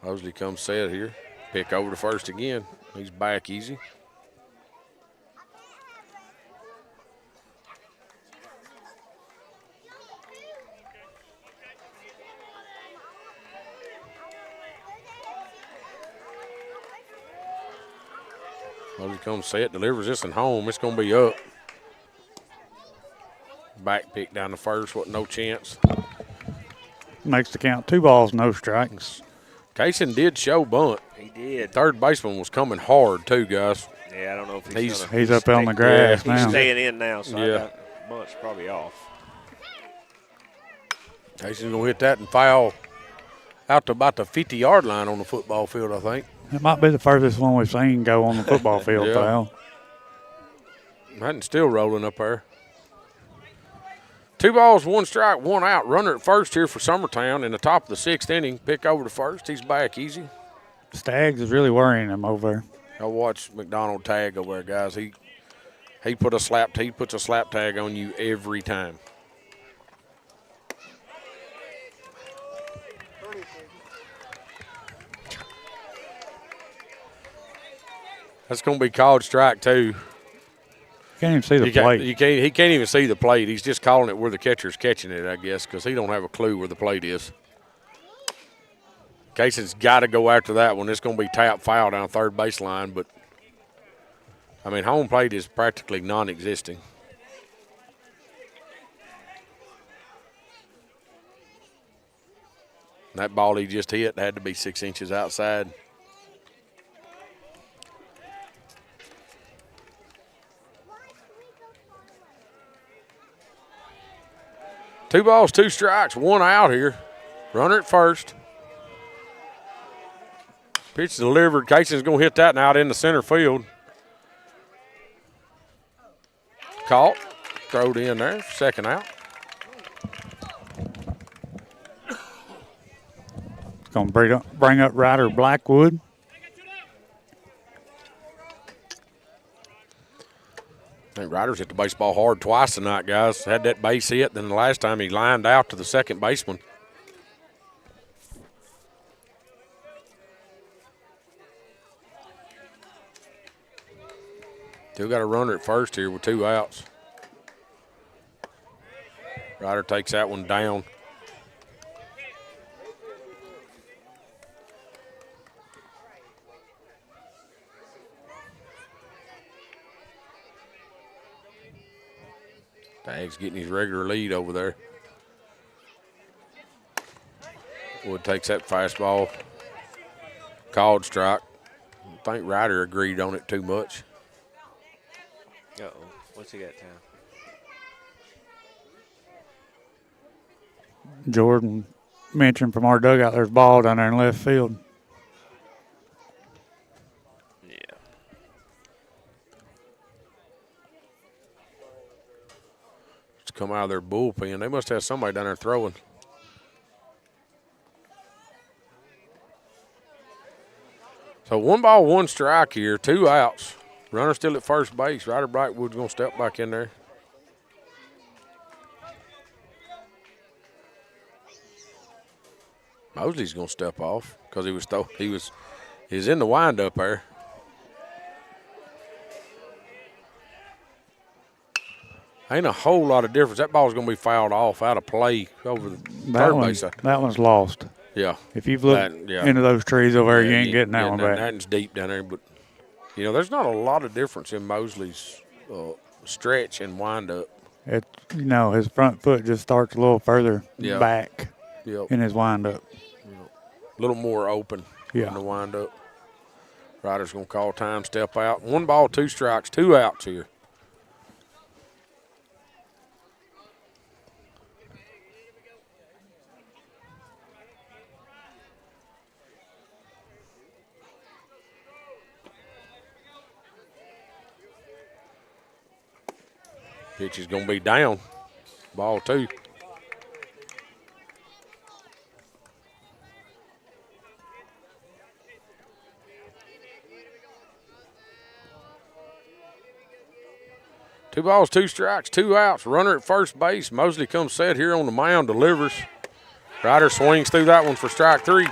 Mosley comes set here. Pick over to first again. He's back easy. Mosley comes set, delivers this and home. It's going to be up. Back pick down the first, no chance. Makes the count 2 balls, no strikes. Kaysen did show bunt. He did. Third baseman was coming hard too, guys. Yeah, I don't know if he's up on the grass now. He's staying in now, so Yeah. I got bunt's probably off. Kaysen's going to hit that and foul out to about the 50-yard line on the football field, I think. It might be the furthest one we've seen go on the football field Yeah. foul. Madden's still rolling up there. 2 balls, 1 strike, 1 out. Runner at first here for Summertown in the top of the 6th inning. Pick over to first. He's back easy. Stags is really worrying him over there. I watch McDonald tag over there, guys. He puts a slap tag on you every time. That's going to be called strike 2. Can't even see the plate. He can't even see the plate. He's just calling it where the catcher's catching it, I guess, because he don't have a clue where the plate is. Kaysen's got to go after that one. It's going to be tap foul down third baseline, but, I mean, home plate is practically non-existing. That ball he just hit had to be 6 inches outside. Two balls, 2 strikes, 1 out here. Runner at first. Pitch delivered. Kaysen's going to hit that and out in the center field. Caught. Throwed in there. Second out. It's going to bring up Ryder Blackwood. I think Ryder's hit the baseball hard twice tonight, guys. Had that base hit, then the last time he lined out to the second baseman. Still got a runner at first here with 2 outs. Ryder takes that one down. Tag's getting his regular lead over there. Wood takes that fastball. Called strike. I think Ryder agreed on it too much. Uh-oh. What's he got time? Jordan mentioned from our dugout there's a ball down there in left field. Yeah. It's come out of their bullpen. They must have somebody down there throwing. So 1 ball, 1 strike here, 2 outs. Runner still at first base. Ryder Blackwood's going to step back in there. Mosley's going to step off because he was in the windup there. Ain't a whole lot of difference. That ball's going to be fouled off out of play over the third base. That one's lost. Yeah. If you've looked into those trees over there, you ain't getting that one back. That one's deep down there, but you know, there's not a lot of difference in Mosley's stretch and windup. His front foot just starts a little further back Yep. in his windup. A little more open in the windup. Ryder's going to call time, step out. 1 ball, 2 strikes, 2 outs here. Pitch is going to be down. Ball 2. 2 balls, 2 strikes, 2 outs. Runner at first base. Mosley comes set here on the mound, delivers. Ryder swings through that one for strike 3.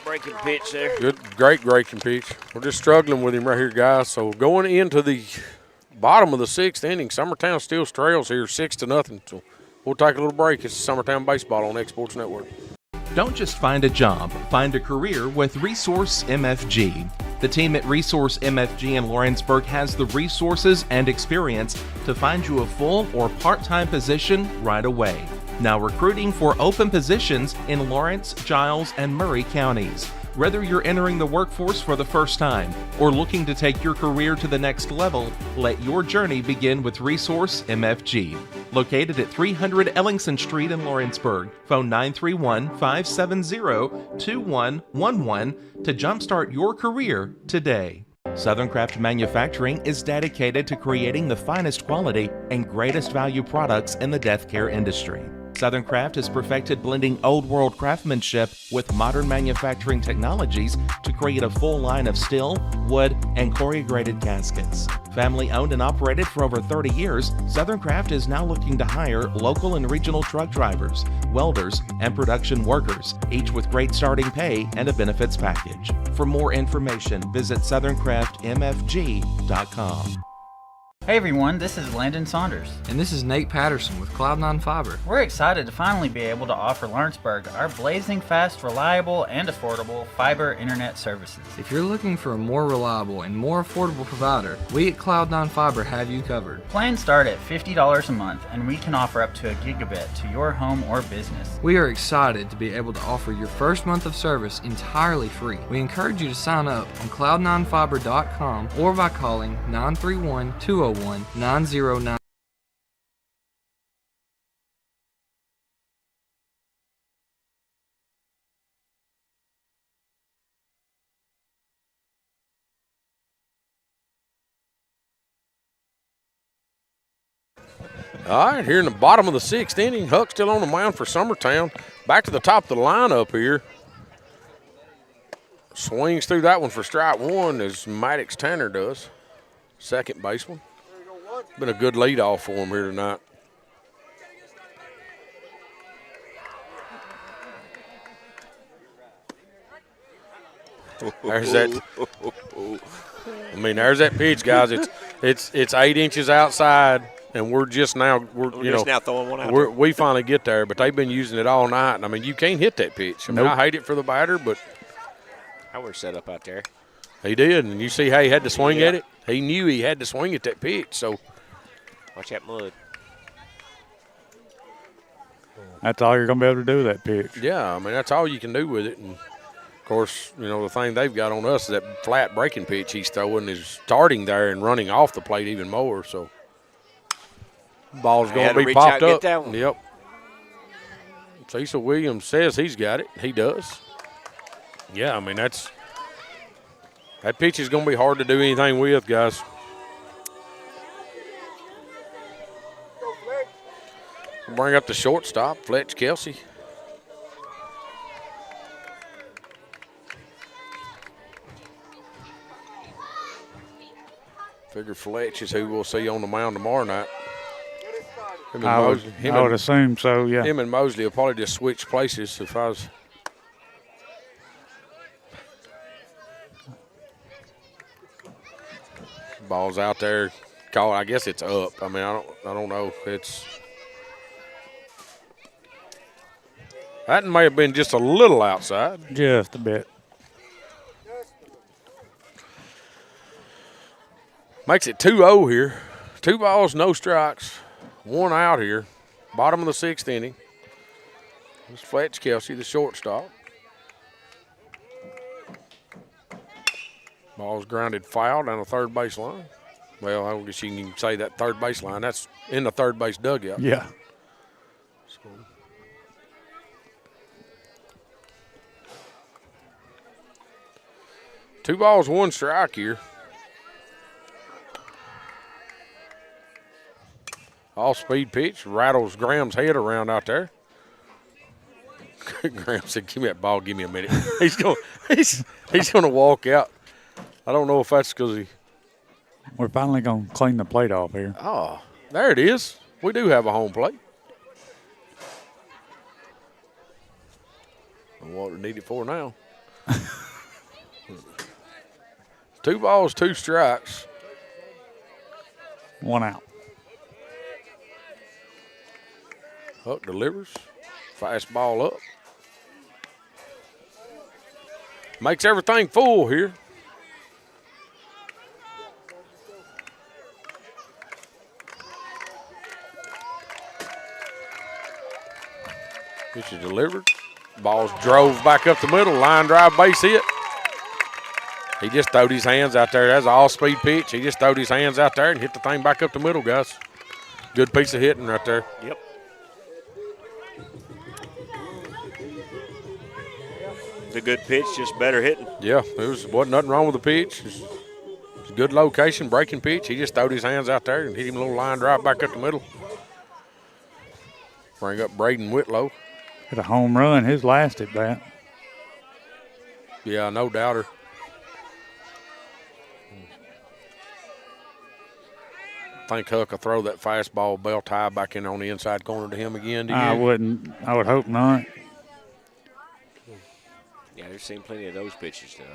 Breaking pitch there. Good, great breaking pitch. We're just struggling with him right here, guys. So going into the bottom of the 6th inning, Summertown still trails here 6-0. So we'll take a little break. It's Summertown Baseball on X-Sports Network. Don't just find a job, find a career with Resource MFG. The team at Resource MFG in Lawrenceburg has the resources and experience to find you a full or part-time position right away. Now recruiting for open positions in Lawrence, Giles, and Murray counties. Whether you're entering the workforce for the first time or looking to take your career to the next level, let your journey begin with Resource MFG. Located at 300 Ellingson Street in Lawrenceburg. Phone 931-570-2111 to jumpstart your career today. Southern Craft Manufacturing is dedicated to creating the finest quality and greatest value products in the death care industry. Southern Craft has perfected blending old world craftsmanship with modern manufacturing technologies to create a full line of steel, wood, and corrugated caskets. Family owned and operated for over 30 years, Southern Craft is now looking to hire local and regional truck drivers, welders, and production workers, each with great starting pay and a benefits package. For more information, visit SouthernCraftMFG.com. Hey everyone, this is Landon Saunders. And this is Nate Patterson with Cloud9 Fiber. We're excited to finally be able to offer Lawrenceburg our blazing fast, reliable, and affordable fiber internet services. If you're looking for a more reliable and more affordable provider, we at Cloud9 Fiber have you covered. Plans start at $50 a month, and we can offer up to a gigabit to your home or business. We are excited to be able to offer your first month of service entirely free. We encourage you to sign up on cloud9fiber.com or by calling 931-201-909. All right, here in the bottom of the 6th inning, Huck still on the mound for Summertown. Back to the top of the lineup here. Swings through that one for strike 1 as Maddox Tanner does. Second baseman. Been a good leadoff for him here tonight. There's that. I mean, there's that pitch, guys. It's 8 inches outside, and we're just now now throwing one out. We finally get there, but they've been using it all night. And I mean, you can't hit that pitch. I mean, I hate it for the batter, but I was set up out there. He did, and you see how he had to swing at it. He knew he had to swing at that pitch. So watch that mud. That's all you're going to be able to do with that pitch. Yeah, I mean, that's all you can do with it. And, of course, the thing they've got on us is that flat breaking pitch he's throwing is starting there and running off the plate even more. So, ball's going to be popped up. That one. Yep. Cecil Williams says he's got it. He does. Yeah, I mean, that pitch is going to be hard to do anything with, guys. Bring up the shortstop, Fletch Kelsey. Figure Fletch is who we'll see on the mound tomorrow night. I would assume so, yeah. Him and Mosley will probably just switch places if I was. Ball's out there. Call. I guess it's up. I mean, I don't know. That may have been just a little outside. Just a bit. Makes it 2-0 here. 2 balls, no strikes. 1 out here. Bottom of the 6th inning. It's Fletch Kelsey, the shortstop. Ball's grounded foul down the third base line. Well, I guess you can say that third base line. That's in the third base dugout. Yeah. So. Two balls, 1 strike here. Off-speed pitch, rattles Graham's head around out there. Graham said, "Give me that ball, give me a minute." He's going to walk out. I don't know if that's because he We're finally going to clean the plate off here. Oh, there it is. We do have a home plate. And what we need it for now. 2 balls, 2 strikes. 1 out. Huck delivers. Fastball up. Makes everything full here. Pitch is delivered. Ball's drove back up the middle. Line drive, base hit. He just throwed his hands out there. That's an all-speed pitch. He just throwed his hands out there and hit the thing back up the middle, guys. Good piece of hitting right there. Yep. It's a good pitch, just better hitting. Yeah, wasn't nothing wrong with the pitch. It's a good location, breaking pitch. He just throwed his hands out there and hit him a little line drive back up the middle. Bring up Braden Whitlow. Hit a home run his last at bat. Yeah, no doubter. I think Huck will throw that fastball belt high back in on the inside corner to him again. Do you? I wouldn't. I would hope not. Yeah, they've seen plenty of those pitches tonight.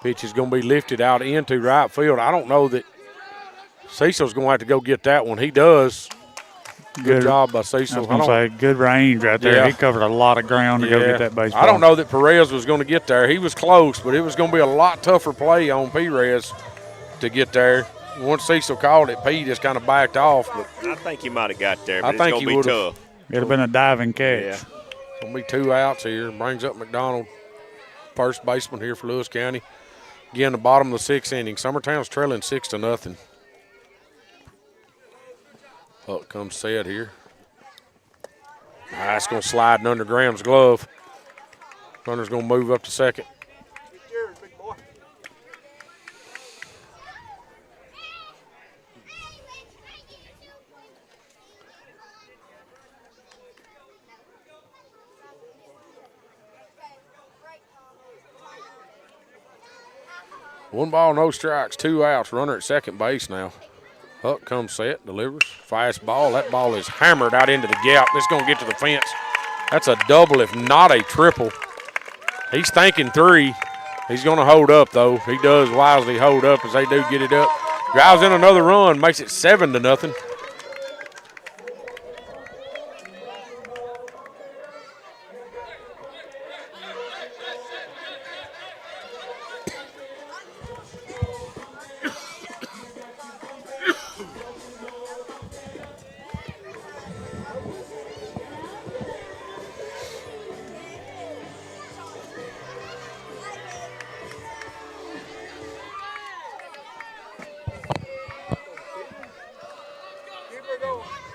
Pitch is going to be lifted out into right field. I don't know that Cecil's going to have to go get that one. He does. Good job by Cecil. I was going to say, good range right there. Yeah. He covered a lot of ground to go get that baseball. I don't know that Perez was going to get there. He was close, but it was going to be a lot tougher play on Perez to get there. Once Cecil called it, P just kind of backed off. But I think he might have got there, but I think it's going to be tough. It'd have been a diving catch. Yeah. Going to be 2 outs here. Brings up McDonald, first baseman here for Lewis County. Again, the bottom of the 6th inning. Summertown's trailing 6-0. Up comes Sed here. That's going to slide in under Graham's glove. Runner's going to move up to second. One ball, no strikes, 2 outs. Runner at second base now. Huck comes set, delivers. Fast ball. That ball is hammered out into the gap. It's going to get to the fence. That's a double, if not a triple. He's thinking 3. He's going to hold up, though. He does wisely hold up as they do get it up. Drives in another run, makes it 7-0.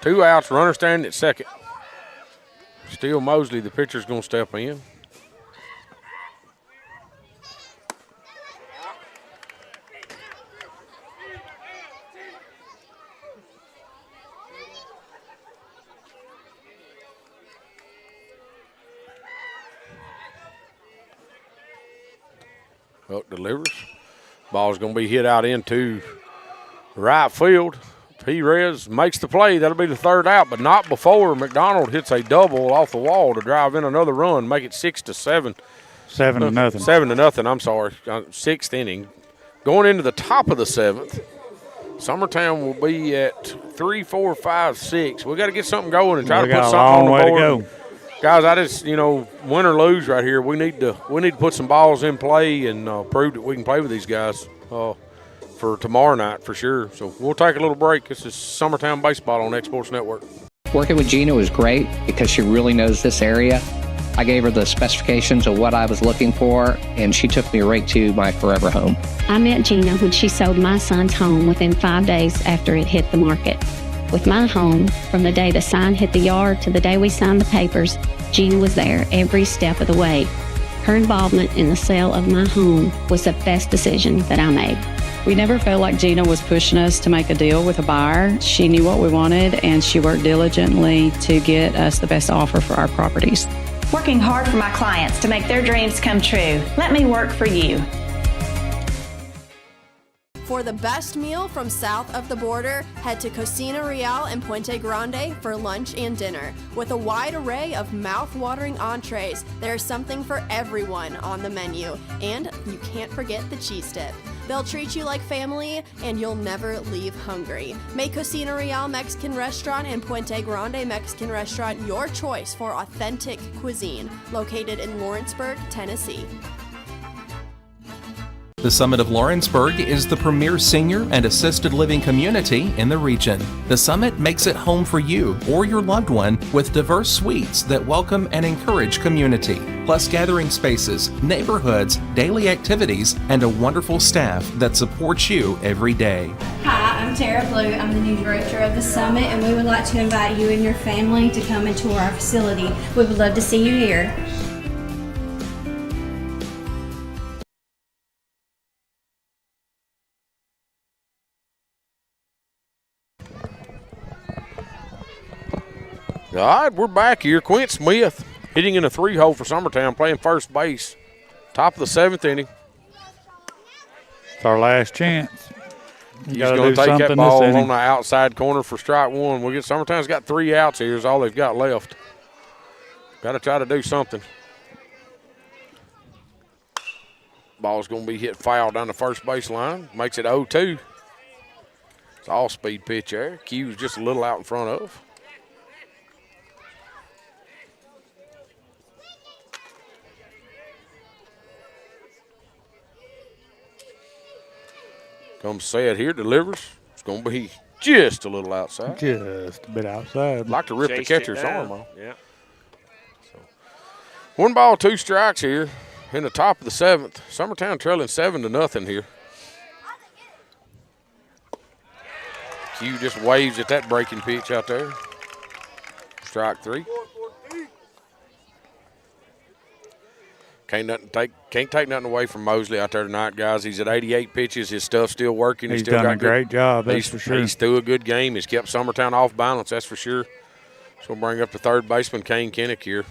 Two outs, runner standing at second. Still Mosley, the pitcher's going to step in. Huck delivers. Ball's going to be hit out into right field. Perez makes the play. That'll be the 3rd out, but not before McDonald hits a double off the wall to drive in another run, make it 6-7. 7-0. 7-0, I'm sorry. 6th inning. Going into the top of the 7th, Summertown will be at 3, 4, 5, 6. We got to get something going and try to put something on the board. To go. Guys, I just, win or lose right here, we need to put some balls in play and prove that we can play with these guys for tomorrow night for sure. So we'll take a little break. This is Summertown Baseball on X-Sports Network. Working with Gina was great because she really knows this area. I gave her the specifications of what I was looking for, and she took me right to my forever home. I met Gina when she sold my son's home within 5 days after it hit the market. With my home, from the day the sign hit the yard to the day we signed the papers, Gina was there every step of the way. Her involvement in the sale of my home was the best decision that I made. We never felt like Gina was pushing us to make a deal with a buyer. She knew what we wanted, and she worked diligently to get us the best offer for our properties. working hard for my clients to make their dreams come true. Let me work for you. For the best meal from south of the border, head to Cocina Real in Puente Grande for lunch and dinner. With a wide array of mouth-watering entrees, there's something for everyone on the menu. And you can't forget the cheese dip. They'll treat you like family, and you'll never leave hungry. Make Cocina Real Mexican Restaurant and Puente Grande Mexican Restaurant your choice for authentic cuisine, located in Lawrenceburg, Tennessee. The Summit of Lawrenceburg is the premier senior and assisted living community in the region. The Summit makes it home for you or your loved one with diverse suites that welcome and encourage community, plus gathering spaces, neighborhoods, daily activities, and a wonderful staff that supports you every day. Hi, I'm Tara Blue. I'm the new director of the Summit, and we would like to invite you and your family to come and tour our facility. We would love to see you here. All right, we're back here. Quint Smith hitting in a 3-hole for Summertown, playing first base. Top of the 7th inning. It's our last chance. He's going to take that ball on the outside corner for strike one. Summertown's got 3 outs here is all they've got left. Got to try to do something. Ball's going to be hit foul down the first base line. Makes it 0-2. It's an all-speed pitch there. Q's just a little out in front of. Comes set here, delivers. It's going to be just a little outside. Just a bit outside. Like to rip the catcher's arm off. Yeah. So, 1 ball, 2 strikes here in the top of the 7th. Summertown trailing 7-0 here. Q just waves at that breaking pitch out there. Strike 3. Can't take nothing away from Mosley out there tonight, guys. He's at 88 pitches. His stuff's still working. He's still done got a great job, that's for sure. He's through a good game. He's kept Summertown off balance, that's for sure. So we'll bring up the third baseman, Kane Kinnick here.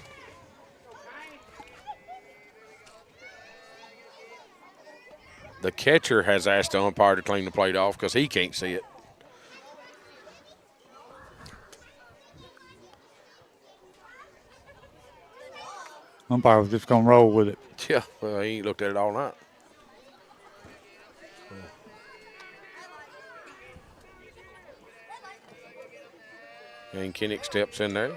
The catcher has asked the umpire to clean the plate off because he can't see it. Umpire was just going to roll with it. Yeah, well, he ain't looked at it all night. And Kinnick steps in there.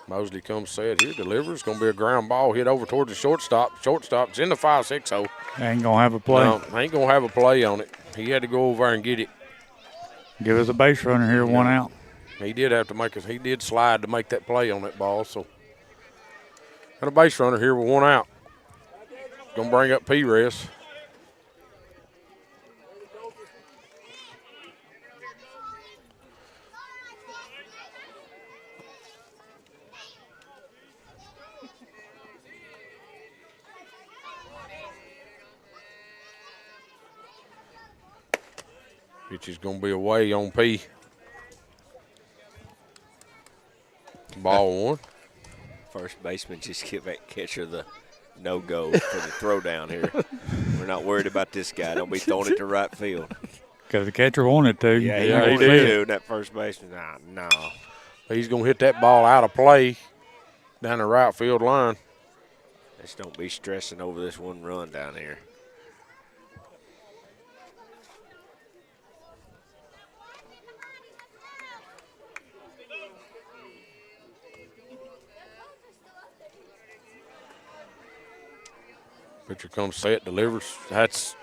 Mosley comes set here, delivers. Going to be a ground ball hit over towards the shortstop. Shortstop's in the 5-6 hole. Ain't going to have a play. No, ain't going to have a play on it. He had to go over there and get it. Give us a base runner here, 1 out. He did have to he did slide to make that play on that ball, so. Got a base runner here with 1 out. Going to bring up P-Res. Pitch is going to be away on P. Ball 1. First baseman just give that catcher the no-go for the throw down here. We're not worried about this guy. Don't be throwing it to right field. Because the catcher wanted to. Yeah, he did. To, that first baseman. No. He's going to hit that ball out of play down the right field line. Just don't be stressing over this 1 run down here. Pitcher comes set, delivers. That's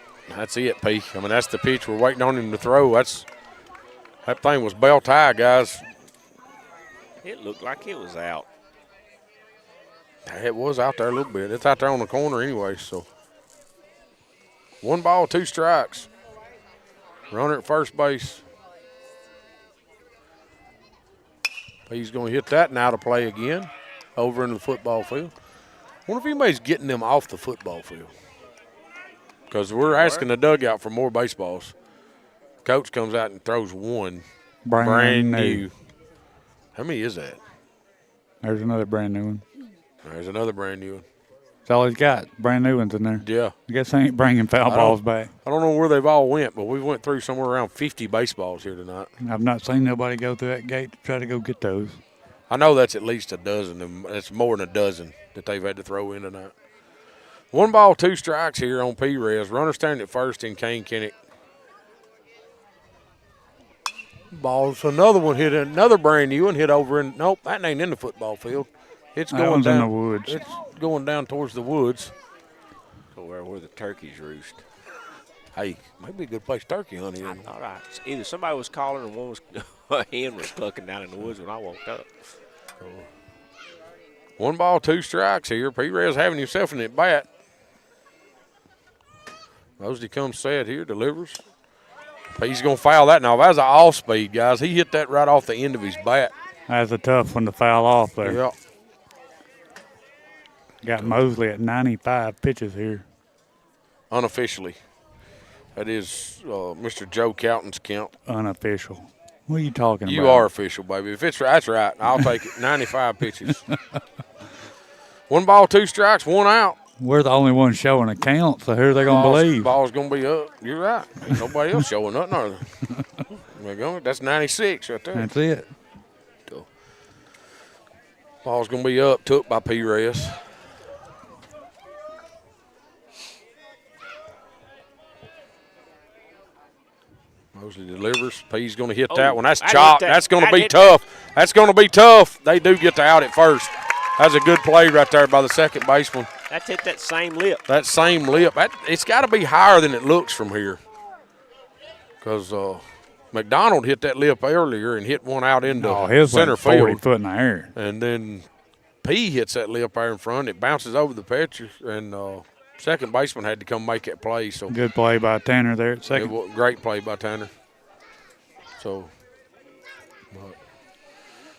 it, P. I mean, that's the pitch we're waiting on him to throw. That thing was bell tied, guys. It looked like it was out. It was out there a little bit. It's out there on the corner anyway, so. 1 ball, 2 strikes. Runner at first base. He's going to hit that and out of play again over in the football field. I wonder if anybody's getting them off the football field. Because we're asking the dugout for more baseballs. Coach comes out and throws 1. Brand new. How many is that? There's another brand new one. There's another brand new one. That's all he's got. Brand new ones in there. Yeah. I guess they ain't bringing foul balls back. I don't know where they've all went, but we went through somewhere around 50 baseballs here tonight. I've not seen nobody go through that gate to try to go get those. I know that's at least a dozen. It's more than a dozen that they've had to throw in tonight. 1 ball, 2 strikes here on Perez. Runner standing at first in Kane Kinnick. Balls, another one hit, another brand new one hit over in. Nope, that ain't in the football field. It's That going one's down in the woods. It's going down towards the woods. So where the turkeys roost. Hey, might be a good place turkey hunting. I thought either somebody was calling or one was a hen was clucking down in the woods when I walked up. 1 ball, 2 strikes here. Perez having himself an at bat. Mosley comes set here, delivers. He's going to foul that now. That was an off speed, guys. He hit that right off the end of his bat. That's a tough one to foul off there. Yeah. Got Mosley at 95 pitches here. Unofficially. That is Mr. Joe Cowton's count. Unofficial. What are you talking about? You are official, baby. If it's right, that's right. I'll take it. 95 pitches. 1 ball, 2 strikes, 1 out. We're the only ones showing a count, so who are they going to believe? Ball's going to be up. You're right. Ain't nobody else showing nothing, are they? That's 96 right there. That's it. Ball's going to be up, took by Perez. Mosley delivers. P's going to hit that one. That's chopped. That's going to be tough. That's going to be tough. They do get the out at first. That's a good play right there by the second baseman. That's hit that same lip. That same lip. It's got to be higher than it looks from here. Because McDonald hit that lip earlier and hit one out into center field. 40 foot in the air. And then P hits that lip there in front. It bounces over the pitcher, and second baseman had to come make that play. So good play by Tanner there at second. Great play by Tanner. So it's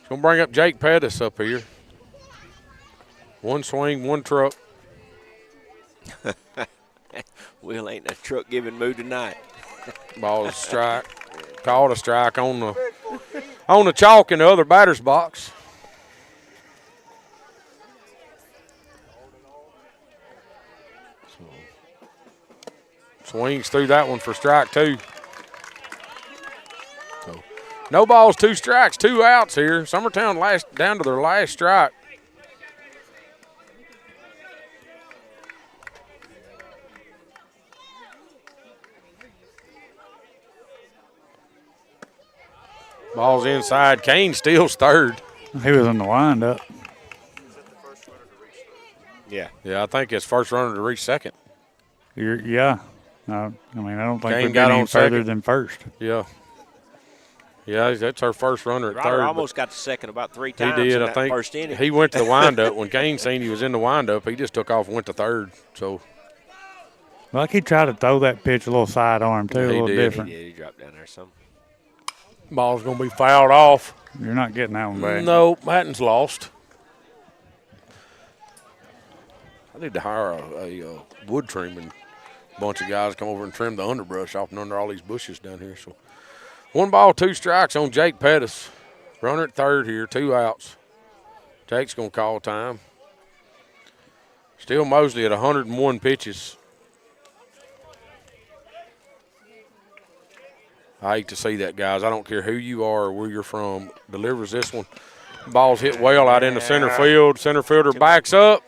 going to bring up Jake Pettis up here. 1 swing, 1 truck. Will ain't a truck giving mood tonight. Ball is strike. Called a strike on the chalk in the other batter's box. Swings through that one for strike 2. So, no balls, 2 strikes, 2 outs here. Summertown down to their last strike. Ball's inside. Kane steals third. He was in the windup. Yeah. Yeah, I think it's first runner to reach second. Yeah. I don't think Kane we got got any on further second. than first. Yeah. Yeah, that's our first runner at Ryder third. almost got to second about 3 times He did, in I that think. first inning. He went to the windup. When Kane seen he was in the windup, he just took off and went to third. So, Like he tried to throw that pitch a little sidearm too, a little different. He dropped down there some. ball's going to be fouled off. You're not getting that one back. No, Matton's lost. I need to hire a wood trimming bunch of guys to come over and trim the underbrush off and under all these bushes down here. So 1 ball, 2 strikes on Jake Pettis. Runner at third here, 2 outs. Jake's going to call time. Still Mosley at 101 pitches. I hate to see that, guys. I don't care who you are or where you're from. Delivers this one. Ball's hit well out into center field. Center fielder backs up,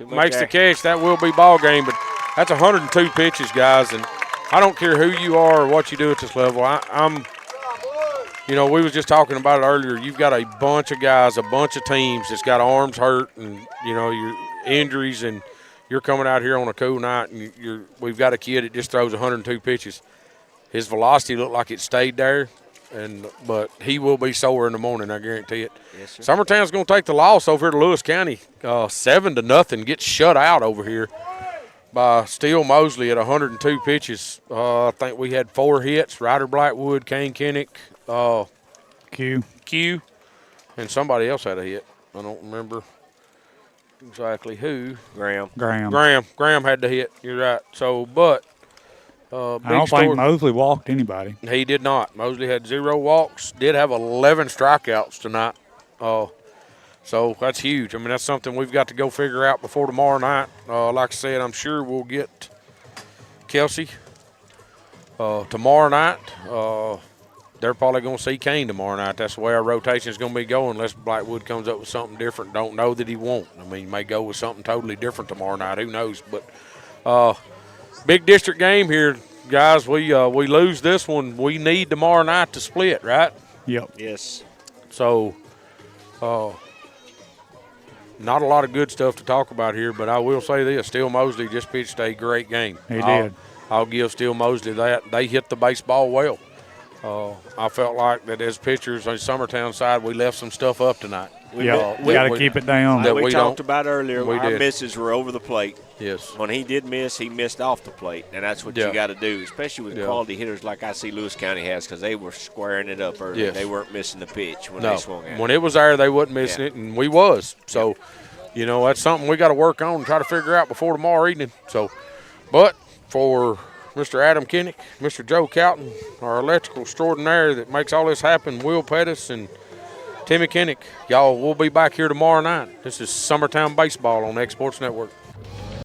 makes the catch. That will be ball game, but that's 102 pitches, guys. And I don't care who you are or what you do at this level. We was just talking about it earlier. You've got a bunch of guys, a bunch of teams that's got arms hurt and, your injuries, and you're coming out here on a cool night, and we've got a kid that just throws 102 pitches. His velocity looked like it stayed there, but he will be sore in the morning, I guarantee it. Yes, sir. Summertown's going to take the loss over here to Lewis County, 7-0. Gets shut out over here by Steele Mosley at 102 pitches. I think we had 4 hits: Ryder Blackwood, Kane Kinnick, Q, and somebody else had a hit. I don't remember exactly who. Graham had the hit. You're right. So, but. I don't think Mosley walked anybody. He did not. Mosley had 0 walks. Did have 11 strikeouts tonight. So that's huge. I mean, that's something we've got to go figure out before tomorrow night. Like I said, I'm sure we'll get Kelsey tomorrow night. They're probably going to see Kane tomorrow night. That's the way our rotation is going to be going unless Blackwood comes up with something different. Don't know that he won't. I mean, he may go with something totally different tomorrow night. Who knows? But big district game here, guys. We lose this one. We need tomorrow night to split, right? Yep. Yes. So not a lot of good stuff to talk about here, but I will say this. Steele Mosley just pitched a great game. He did. I'll give Steele Mosley that. They hit the baseball well. I felt like that as pitchers on Summertown side, we left some stuff up tonight. We got to keep it down. That we we talked don't- about earlier, we our did. misses were over the plate. Yes. When he did miss, he missed off the plate, and that's what Yeah. you got to do, especially with Yeah. quality hitters like I see Lewis County has, because they were squaring it up early. Yes. They weren't missing the pitch when No, they swung at when it. it was there, they wasn't missing it, and we was. So, you know, that's something we got to work on and try to figure out before tomorrow evening. So, but for Mr. Adam Kinnick, Mr. Joe Cowton, our electrical extraordinaire that makes all this happen, Will Pettis and Timmy Kinnick, y'all, we'll be back here tomorrow night. This is Summertown Baseball on X Sports Network.